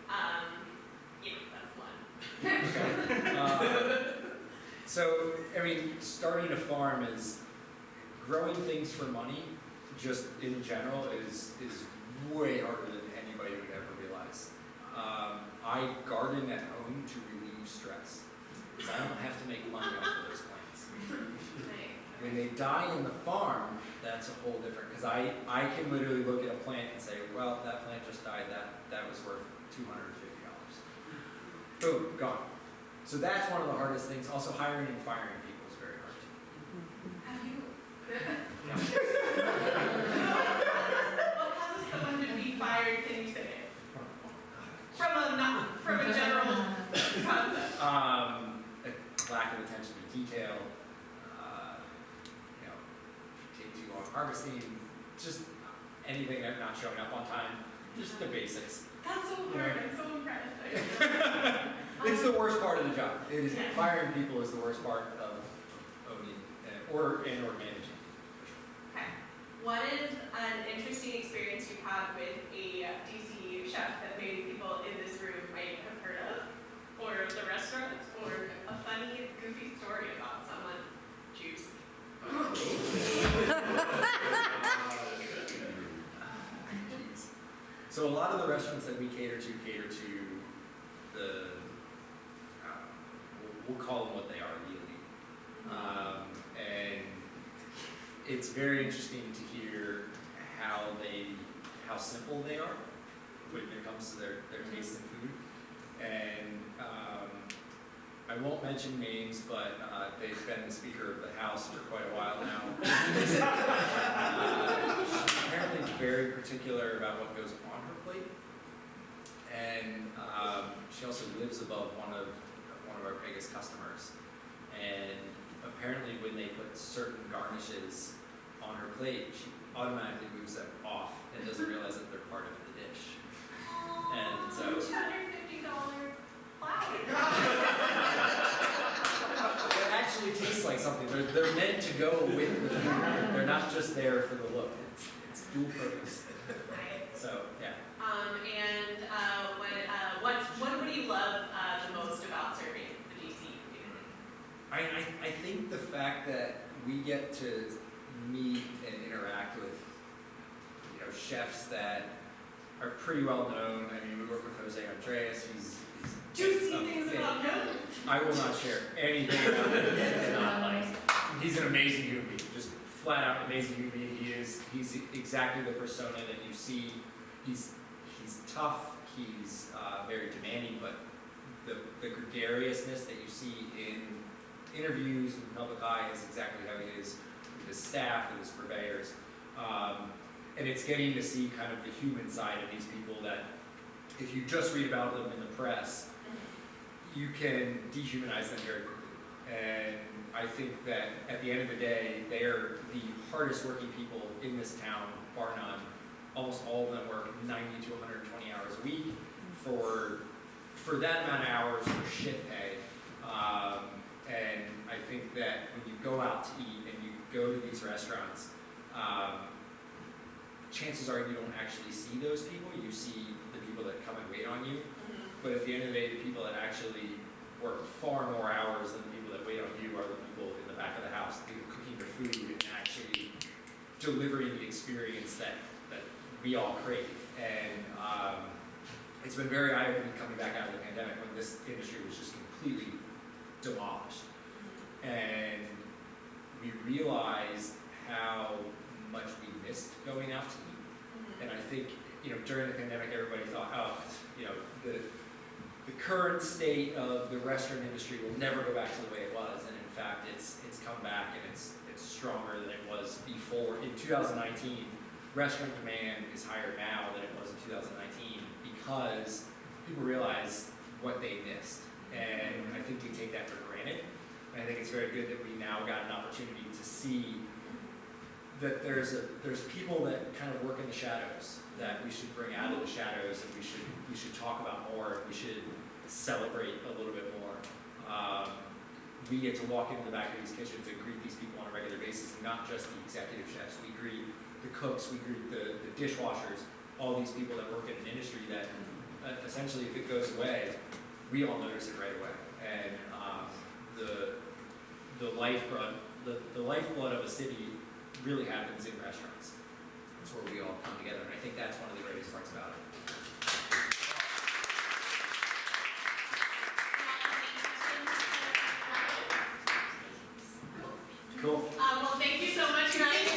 Yeah, that's one. Okay. So, I mean, starting a farm is growing things for money, just in general, is way harder than anybody would ever realize. I garden at home to relieve stress, because I don't have to make money off of those plants. When they die in the farm, that's a whole different, because I can literally look at a plant and say, well, that plant just died, that was worth $250. Boom, gone. So that's one of the hardest things. Also, hiring and firing people is very hard too. Have you? Yeah. What causes someone to be fired? Can you say it? From a general concept. A lack of attention to detail. Take too long harvesting. Just anything that's not showing up on time. Just the basics. That's so hard. I'm so impressed. It's the worst part of the job. It is firing people is the worst part of owning or managing. Okay. What is an interesting experience you've had with a DC chef that maybe people in this room might have heard of, or the restaurant, or a funny, goofy story about someone? Juice. So a lot of the restaurants that we cater to the we'll call them what they are, the elite. And it's very interesting to hear how simple they are when it comes to their taste in food. And I won't mention names, but they've been the Speaker of the House for quite a while now. She's apparently very particular about what goes on her plate. And she also lives above one of our biggest customers. And apparently when they put certain garnishes on her plate, she automatically moves them off and doesn't realize that they're part of the dish. And so $250 flour. it actually tastes like something. They're meant to go with the food. They're not just there for the look. It's dual purpose. So yeah. What do you love the most about serving the DC community? I think the fact that we get to meet and interact with chefs that are pretty well known. I mean, we work with Jose Andres. He's Juicy things about him. I will not share anything about him. He's an amazing human being, just flat out amazing human being. He's exactly the persona that you see. He's tough. He's very demanding, but the gregariousness that you see in interviews and public eye is exactly how he is with his staff, with his purveyors. And it's getting to see kind of the human side of these people that if you just read about them in the press, you can dehumanize them very quickly. And I think that at the end of the day, they are the hardest working people in this town, bar none. Almost all of them work 90 to 120 hours a week for that amount of hours for shit pay. And I think that when you go out to eat and you go to these restaurants, chances are you don't actually see those people. You see the people that come and wait on you. But at the end of the day, the people that actually work far more hours than the people that wait on you are the people in the back of the house, the people cooking the food and actually delivering the experience that we all crave. And it's been very eye-opening coming back out of the pandemic when this industry was just completely demolished. And we realized how much we missed going out to eat. And I think, during the pandemic, everybody thought, the current state of the restaurant industry will never go back to the way it was. And in fact, it's come back and it's stronger than it was before. In 2019, restaurant demand is higher now than it was in 2019 because people realize what they missed. And I think we take that for granted. And I think it's very good that we now got an opportunity to see that there's people that kind of work in the shadows that we should bring out of the shadows, and we should talk about more, and we should celebrate a little bit more. We get to walk into the back of these kitchens and greet these people on a regular basis, and not just the executive chefs. We greet the cooks, we greet the dishwashers, all these people that work in an industry that essentially, if it goes away, we all notice it right away. And the lifeblood of a city really happens in restaurants. That's where we all come together, and I think that's one of the greatest parts about it. Cool. Well, thank you so much, guys.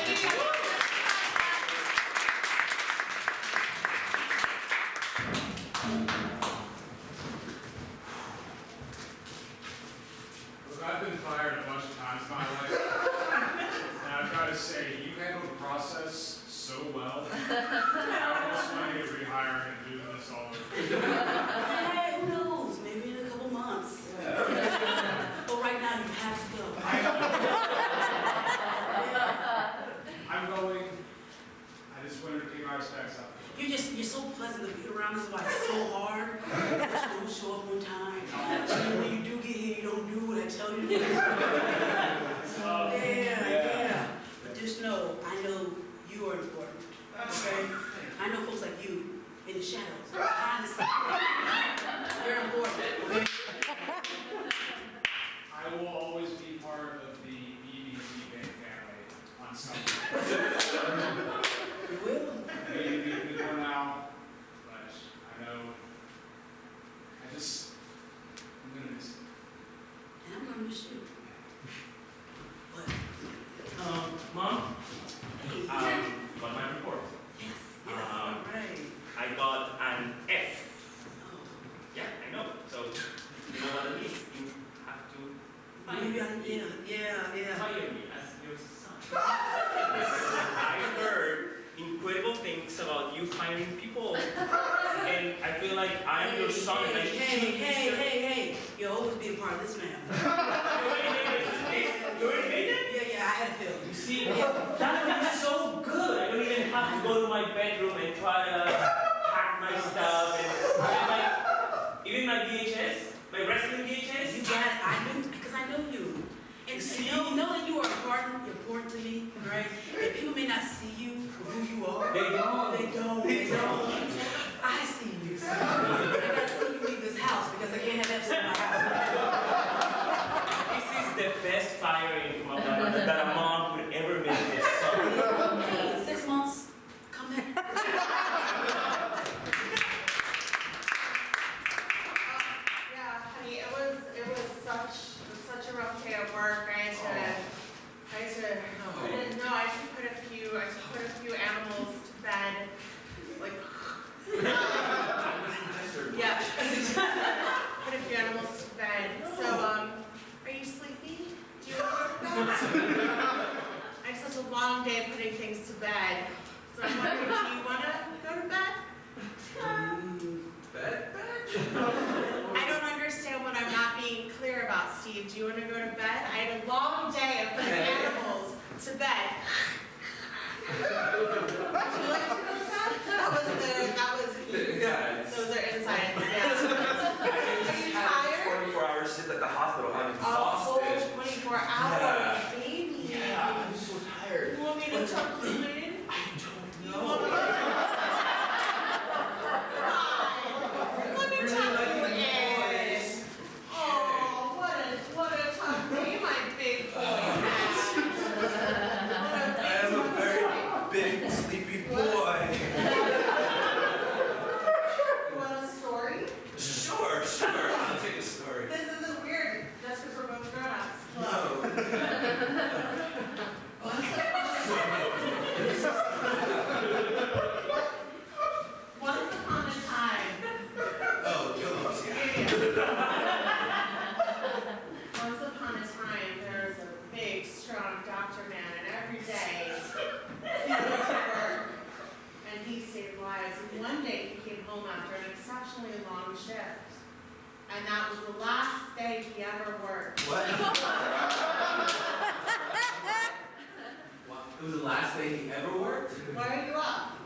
Look, I've been fired a bunch of times in my life. And I've got to say, you handled the process so well. I almost want to get rehired and do this all over. Hey, who knows? Maybe in a couple months. But right now, you have to go. I'm going. I just wanted to pay my respects up. You're so pleasant to be around. This is why it's so hard. You don't show up on time. When you do get here, you don't do what I tell you to do. Yeah. But just know, I know you are important. Okay? I know folks like you in the shadows, behind the scenes. You're important. Okay? I will always be part of the BB&B family on some level. You will. Maybe we go now, but I know, I'm gonna miss it. And I'm gonna miss you. What? Mom, Hey, got my report. yes, all right. I got an F. Oh. Yeah, I know. So, you know what it means? You have to fire me. Yeah. Fire me as your son. I heard incredible things about you firing people. And I feel like I'm your son and I should Hey. You'll always be a part of this family. You already made it? Yeah, I had a feeling. You see, that would be so good. I don't even have to go to my bedroom and try to pack my stuff and even my VHS, my wrestling VHS. You got it. I knew, because I know you. And See? know that you are important to me, right? And people may not see you for who you are. They don't. They don't. I see you. I gotta see you leave this house because I can't have F's in my house. This is the best firing that a mom could ever make his son. Hey, 6 months, come back. goes to bed. So, are you sleepy? Do you want to go to bed? I have such a long day of putting things to bed. So I'm wondering, do you want to go to bed? Bed? I don't understand what I'm not being clear about, Steve. Do you want to go to bed? I had a long day of putting animals to bed. Would you like to go to bed? That was Yeah. those are inside. Yeah. Are you tired? 24 hour shift at the hospital. I'm A whole exhausted. 24 hours, Yeah. baby. Yeah, I'm so tired. You want me to tuck you in? I don't You know. want me to? Let me tuck you in. Oh, what a tough day my big boy has. I am a very big, sleepy boy. You want a story? Sure. I'll take a story. This isn't weird, just because we're both grown-ups. No. Once upon a time. Oh, pillows, yeah. Once upon a time, there was a big, strong doctor man, and every day he went to work and he saved lives. And one day he came home after an exceptionally long shift, and that was the last day he ever worked. What? It was the last day he ever worked? Why are you up?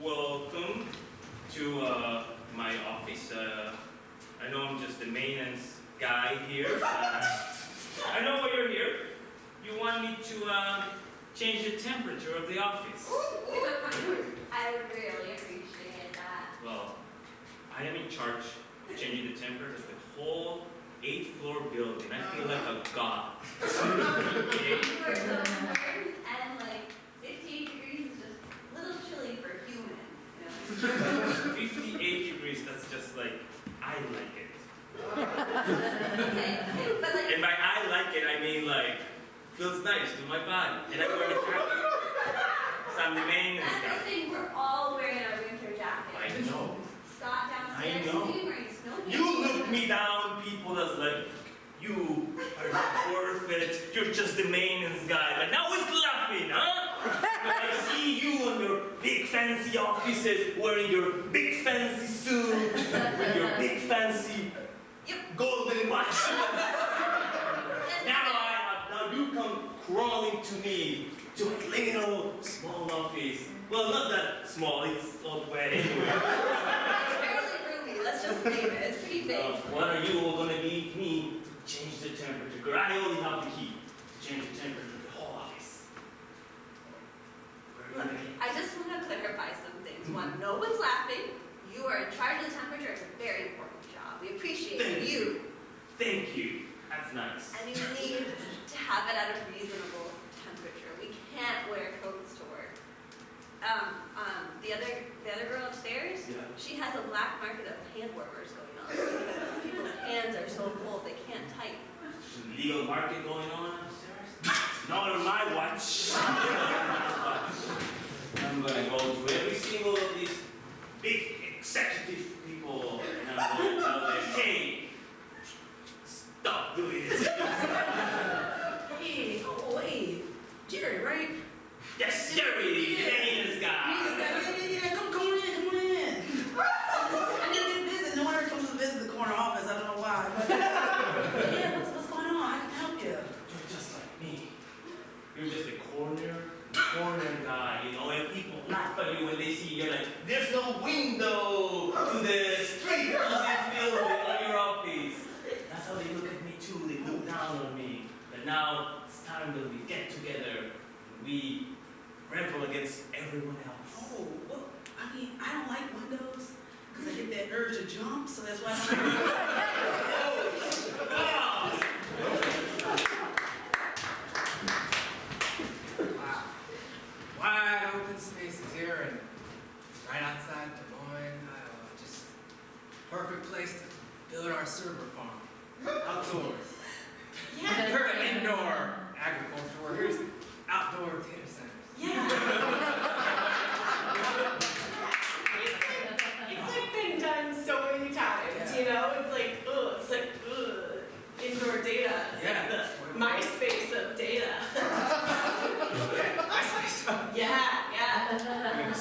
Welcome to my office. I know I'm just the maintenance guy here. I know why you're here. You want me to change the temperature of the office. I would really appreciate that. Well, I am in charge of changing the temperature of the whole 8th-floor building. I feel like a god. Okay? You are so smart, and like 58 degrees is just a little chilly for humans. 58 degrees, that's just like, I like it. Okay, but like, And by I like it, I mean like, feels nice to my body. And I'm wearing a jacket. So I'm the maintenance that's the guy. thing, we're all wearing our winter jackets. I know. Scott downstairs, I know. he's wearing snow pants. You look me down, people that's like, you are not worth it. You're just the maintenance guy. But now it's laughing, huh? When I see you in your big fancy offices, wearing your big fancy suit, with your big fancy golden watch. Now you come crawling to me, to a little small office. Well, not that small, it's all wet anyway. It's fairly roomy, let's just name it, it's pretty big. What are you all gonna need me to change the temperature? Girl, I only have the key to change the temperature of the whole office. Look, I just want to clarify some things. One, no one's laughing. You are in charge of the temperature. It's a very important job. We appreciate Thank you. Thank you. That's nice. And you need to have it at a reasonable temperature. We can't wear coats to work. The other girl upstairs, Yeah. she has a black market of hand warmers going on because people's hands are so cold they can't type. There's a legal market going on upstairs? Not on my watch. I'm gonna go to every single of these big executive people and I'm gonna tell them, hey, stop doing this. Hey, oh, hey, Jerry, right? Yes, Jerry, the maintenance guy. Yeah, come on in. I need to get visit. No one ever comes to visit the corner office. I don't know why. But, yeah, what's going on? I can help you. You're just like me. You're just a corner guy, you know, and people laugh at you when they see you. You're like, there's no window to the street of this building or your office. That's how they look at me too. They look down on me. But now it's time that we get together and we rebel against everyone else. Oh, well, I mean, I don't like windows because I get that urge to jump, so that's why I don't Wow. Wow. Wide open spaces here and right outside Des Moines, Iowa. Just perfect place to build our server farm. Outdoors. Yeah. We're an indoor agriculture where here's outdoor data centers. Yeah.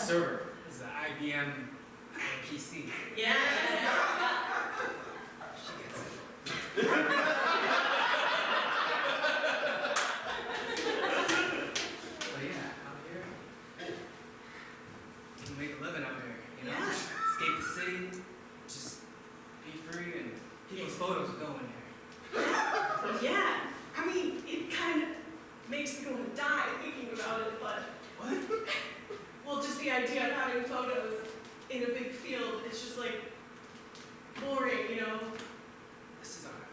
server. It's the IBM PC. Yeah. She gets it. But yeah, out here, you can make a living out here, you know? Yeah. Escape the city, just be free, and people's photos will go in there. Yeah. I mean, it kind of makes me want to die thinking about it, but. What? Well, just the idea of having photos in a big field, it's just like boring, you know? This is alright.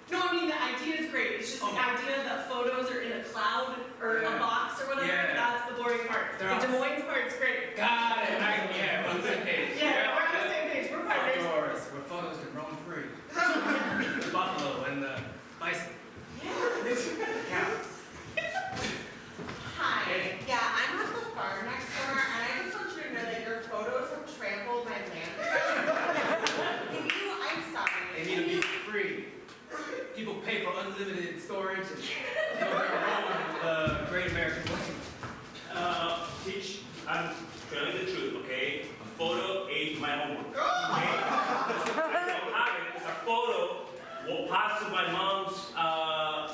No, I mean, the idea is great. It's just Oh. the idea that photos are in a cloud or a Yeah. box or whatever. Yeah. That's the boring part. They're The all- Des Moines part's great. Got it! Yeah, we're on the same page. Yeah, we're on the same page. We're partners. Outdoors, where photos can roam free. The buffalo and the bison. Yeah. The cows. Hi. Hey. Yeah, I'm at the farm next door, and I just want you to know that your photos have trampled my land. Can you, I'm sorry. They need to be free. People pay for unlimited storage and go their own Great American Way. Teach, I'm telling the truth, okay? A photo ate my homework. Okay? It's a photo will pass to my mom's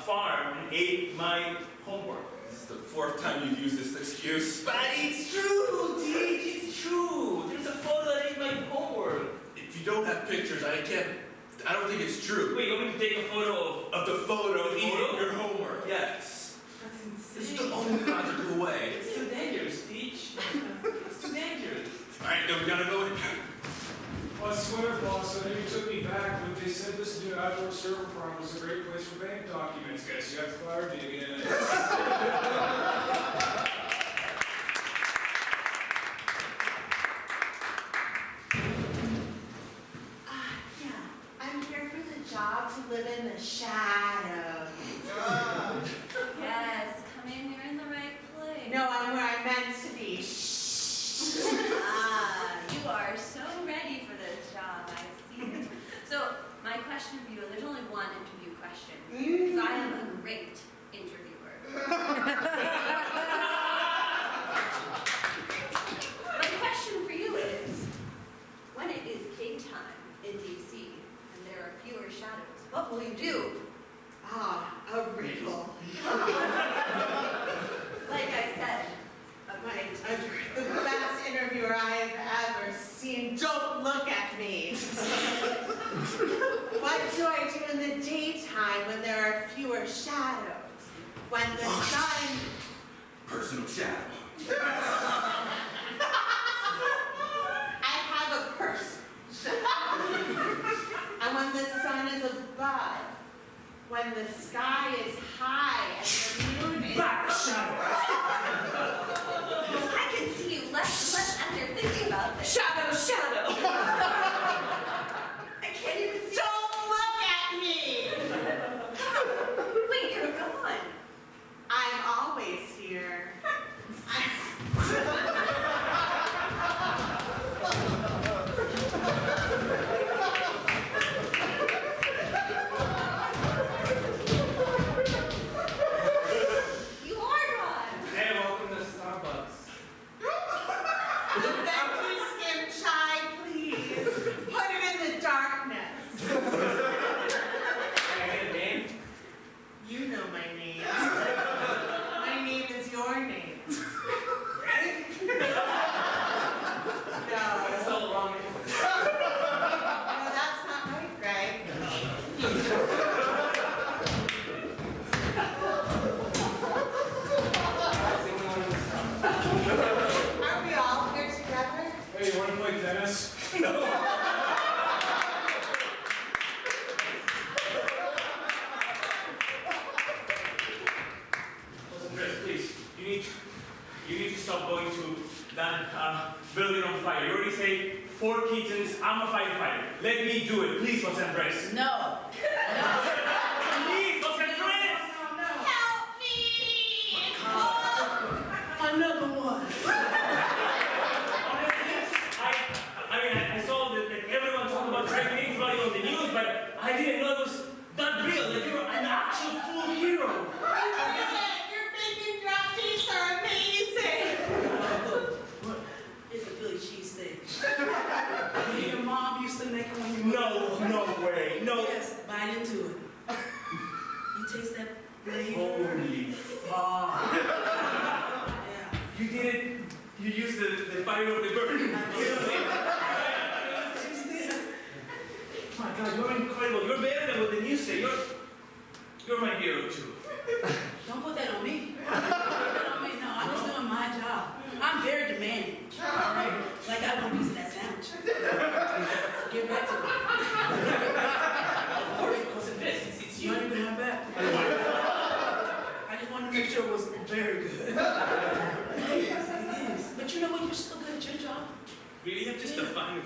farm and ate my homework. This is the fourth time you've used this excuse. But it's true, Teach, it's true. There's a photo that ate my homework. If you don't have pictures, I don't think it's true. Wait, you want me to take a photo Of the photo The eating photo? your homework, yes. That's insane. This is the only logical way. It's too dangerous, Teach. It's too dangerous. Alright, then we gotta go in. Well, Twitter boss, I know you took me back, but they said this new outdoor server farm was a great place for bank documents. Guess you have to fire me again. Yeah, I'm here for the job to live in the shadows. Yes, come in, you're in the right place. No, I'm where I'm meant to be. Ah, you are so ready for this job, I see. So, my question for you, there's only one interview question, because I am a great interviewer. My question for you is, when it is daytime in DC and there are fewer shadows, what will you do? Ah, a riddle. Like I said, The best interviewer I've ever seen. Don't look at me. What do I do in the daytime when there are fewer shadows? When the sun... Personal shadow. I have a person. And when the sun is above, when the sky is high and the moon is... Back shadow. I can see you less and less as you're thinking about this. Shadow, shadow. I can't even see. Don't look at me! Wait, you're gone. I'm always here. You are gone. Hey, welcome to Starbucks. The veggie skim chai, please. Put it in the darkness. Can I get a name? You know my name. My name is your name. That's No. so wrong. No, that's not right, Greg. Are we all here together? Hey, you wanna play tennis? Listen, Chris, please. You need to stop going to that building on fire. You already saved 4 kittens. I'm a firefighter. Let me do it. Please, Los Andres. No. Please, Los Andres! Help me! Another one. Honestly, I saw that everyone talked about Greg Kingsbury on the news, but I didn't know it was that real. That you're an actual full hero. Your bacon drop tastes are amazing! No. Yes, bite into it. You taste that flavor. Holy fuck. Yeah. You did it. You used the fire of the bird. My God, you're incredible. You're better than what the news say. You're my hero too. Don't put that on me. Don't put that on me. No, I'm just doing my job. I'm very demanding. All right? Like I want a piece of that sandwich. Get back to me. Of course, because of this. It's You you. don't even have that. I just wanted to make sure it was very good. It is. But you know what? You're still good at your job. Really? I'm just a fire.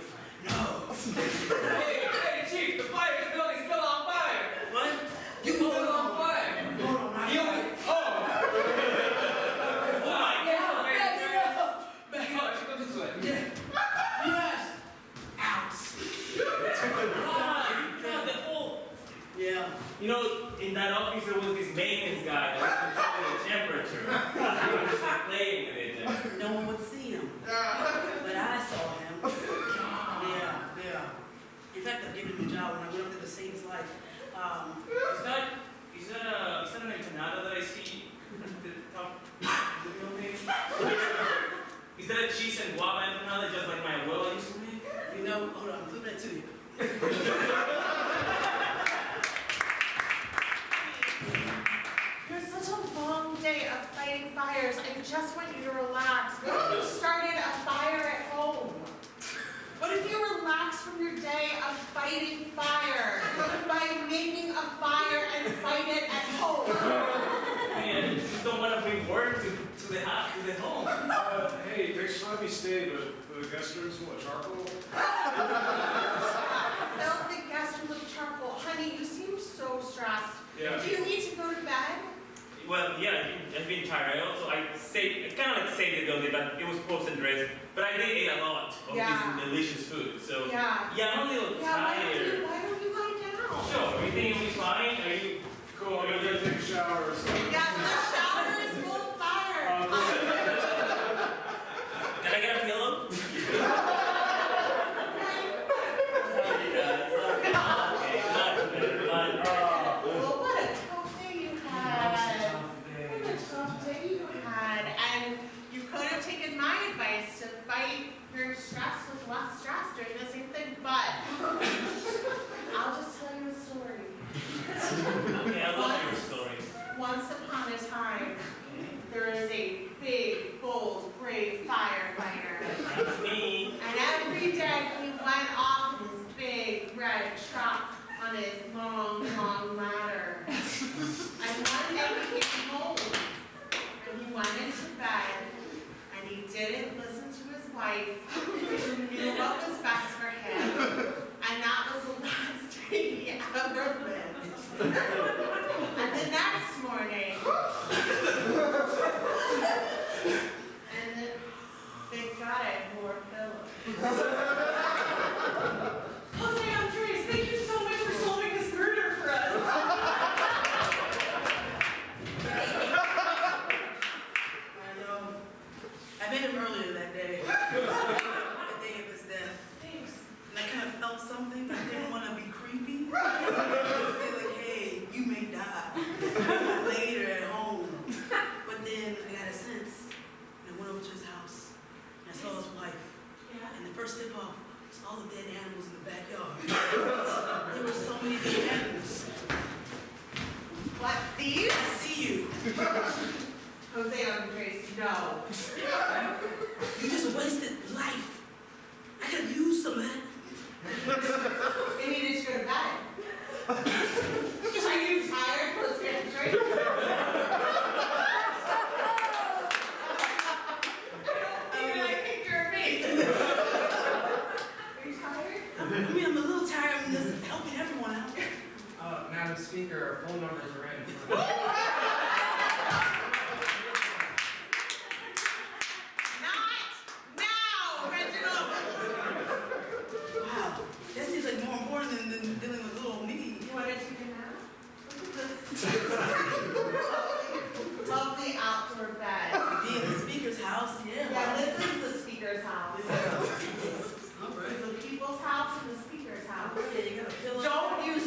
No. Hey, Chief, the fire building's still on fire. What? You Still hold on on. fire. Hold on. You only, oh. Oh my God. Back it up. Back it Oh, up. she goes this way. Yeah. Yes. Out. God, the whole. Yeah. You know, in that office there was this maintenance guy that was controlling the temperature. He was just like playing with it. No one would see him. But I saw him. Yeah. In fact, I gave him a job when I went up there to save his life. Is that an empanada that I see at the top of the building? Is that a cheese and guava empanada just like my abuela used to make? You know, hold on, I'm flipping it to you. You're such a long day of fighting fires. I just want you to relax. What if you started a fire at home? What if you relaxed from your day of fighting fire by making a fire and fight it at home? Man, I just don't want to bring work to the house, to the home. Hey, thanks for letting me stay, but the guest room's full of charcoal. Fill the guest room with charcoal. Honey, you seem so stressed. Yeah. Do you need to go to bed? Well, yeah, I've been tired. I kind of saved the building, but it was post and dress. But I did eat a lot of Yeah. this delicious food. So Yeah. I'm a little tired. Why don't you lie down? Sure, everything will be fine. Are you? Cool, I'm gonna go take a shower or something. Yeah, the shower is full of fire. Can I get a pillow? Well, what a tough day you had. What a tough day you had. And you could have taken my advice to fight your stress with less stress doing the same thing, but I'll just tell you a story. Okay, I love your stories. Once upon a time, there is a big, bold, brave firefighter. That's me. And every day he went off in his big red truck on his long, long ladder. And one day he came home and he went into bed and he didn't listen to his wife who knew what was best for him. And that was the last day he ever lived. And the next morning, and then, thank God I had more pillows. Jose Andres, thank you so much for solving this murder for us. I know. I met him earlier that day. The day of his death. Thanks. And I kind of felt something, but I didn't want to be creepy. I was like, hey, you may die later at home. But then I got a sense. And I went over to his house. And I saw his wife. Yeah. And the first tip off was all the dead animals in the backyard. There were so many dead animals. What, these? I see you. Jose Andres, no. You just wasted life. I could have used some of that. They needed to go to bed. Are you tired, Jose Andres? Even I think you're amazing. Are you tired? I mean, I'm a little tired. I mean, this is helping everyone out. Madam Speaker, our phone numbers are in. Not now, Reginald. Wow, that seems like more important than dealing with little me. You want to take a nap? Look at this. Lovely outdoor bed. Be in the speaker's house, yeah. Yeah, this is the speaker's house. All right. It's the people's house and the speaker's house. Yeah, you got a pillow. Don't use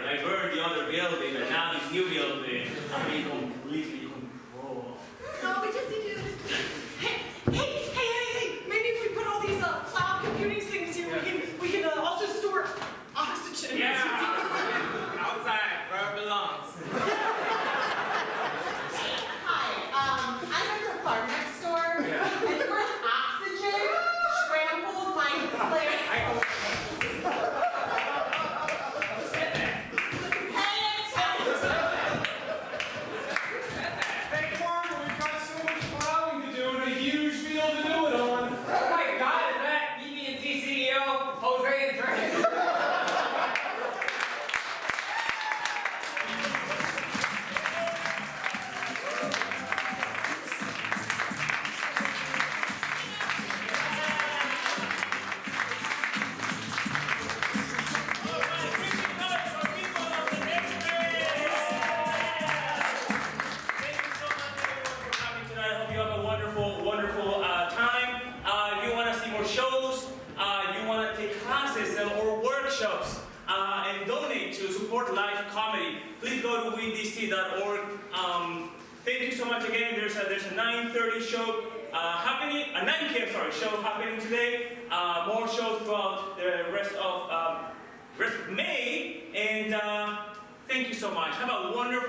I burned the other building, and now this new building, I'm in completely control. No, we just need to. Hey! Maybe if we put all these cloud computing things here, we can also store oxygen. Yeah, outside where it belongs. Hi, I went to the farm next door, and the word oxygen trampled my plant. Pay attention. Hey, Farmer, we've got so much plowing to do and a huge field to do it on. Oh my God, is that EB&T CEO Jose Andres? Wonderful time. You want to see more shows, you want to take classes or workshops and donate to support live comedy, please go to windc.org. Thank you so much again. There's a 9:30 show happening, a 9 p.m. show happening today. More shows throughout the rest of May, and thank you so much. Have a wonderful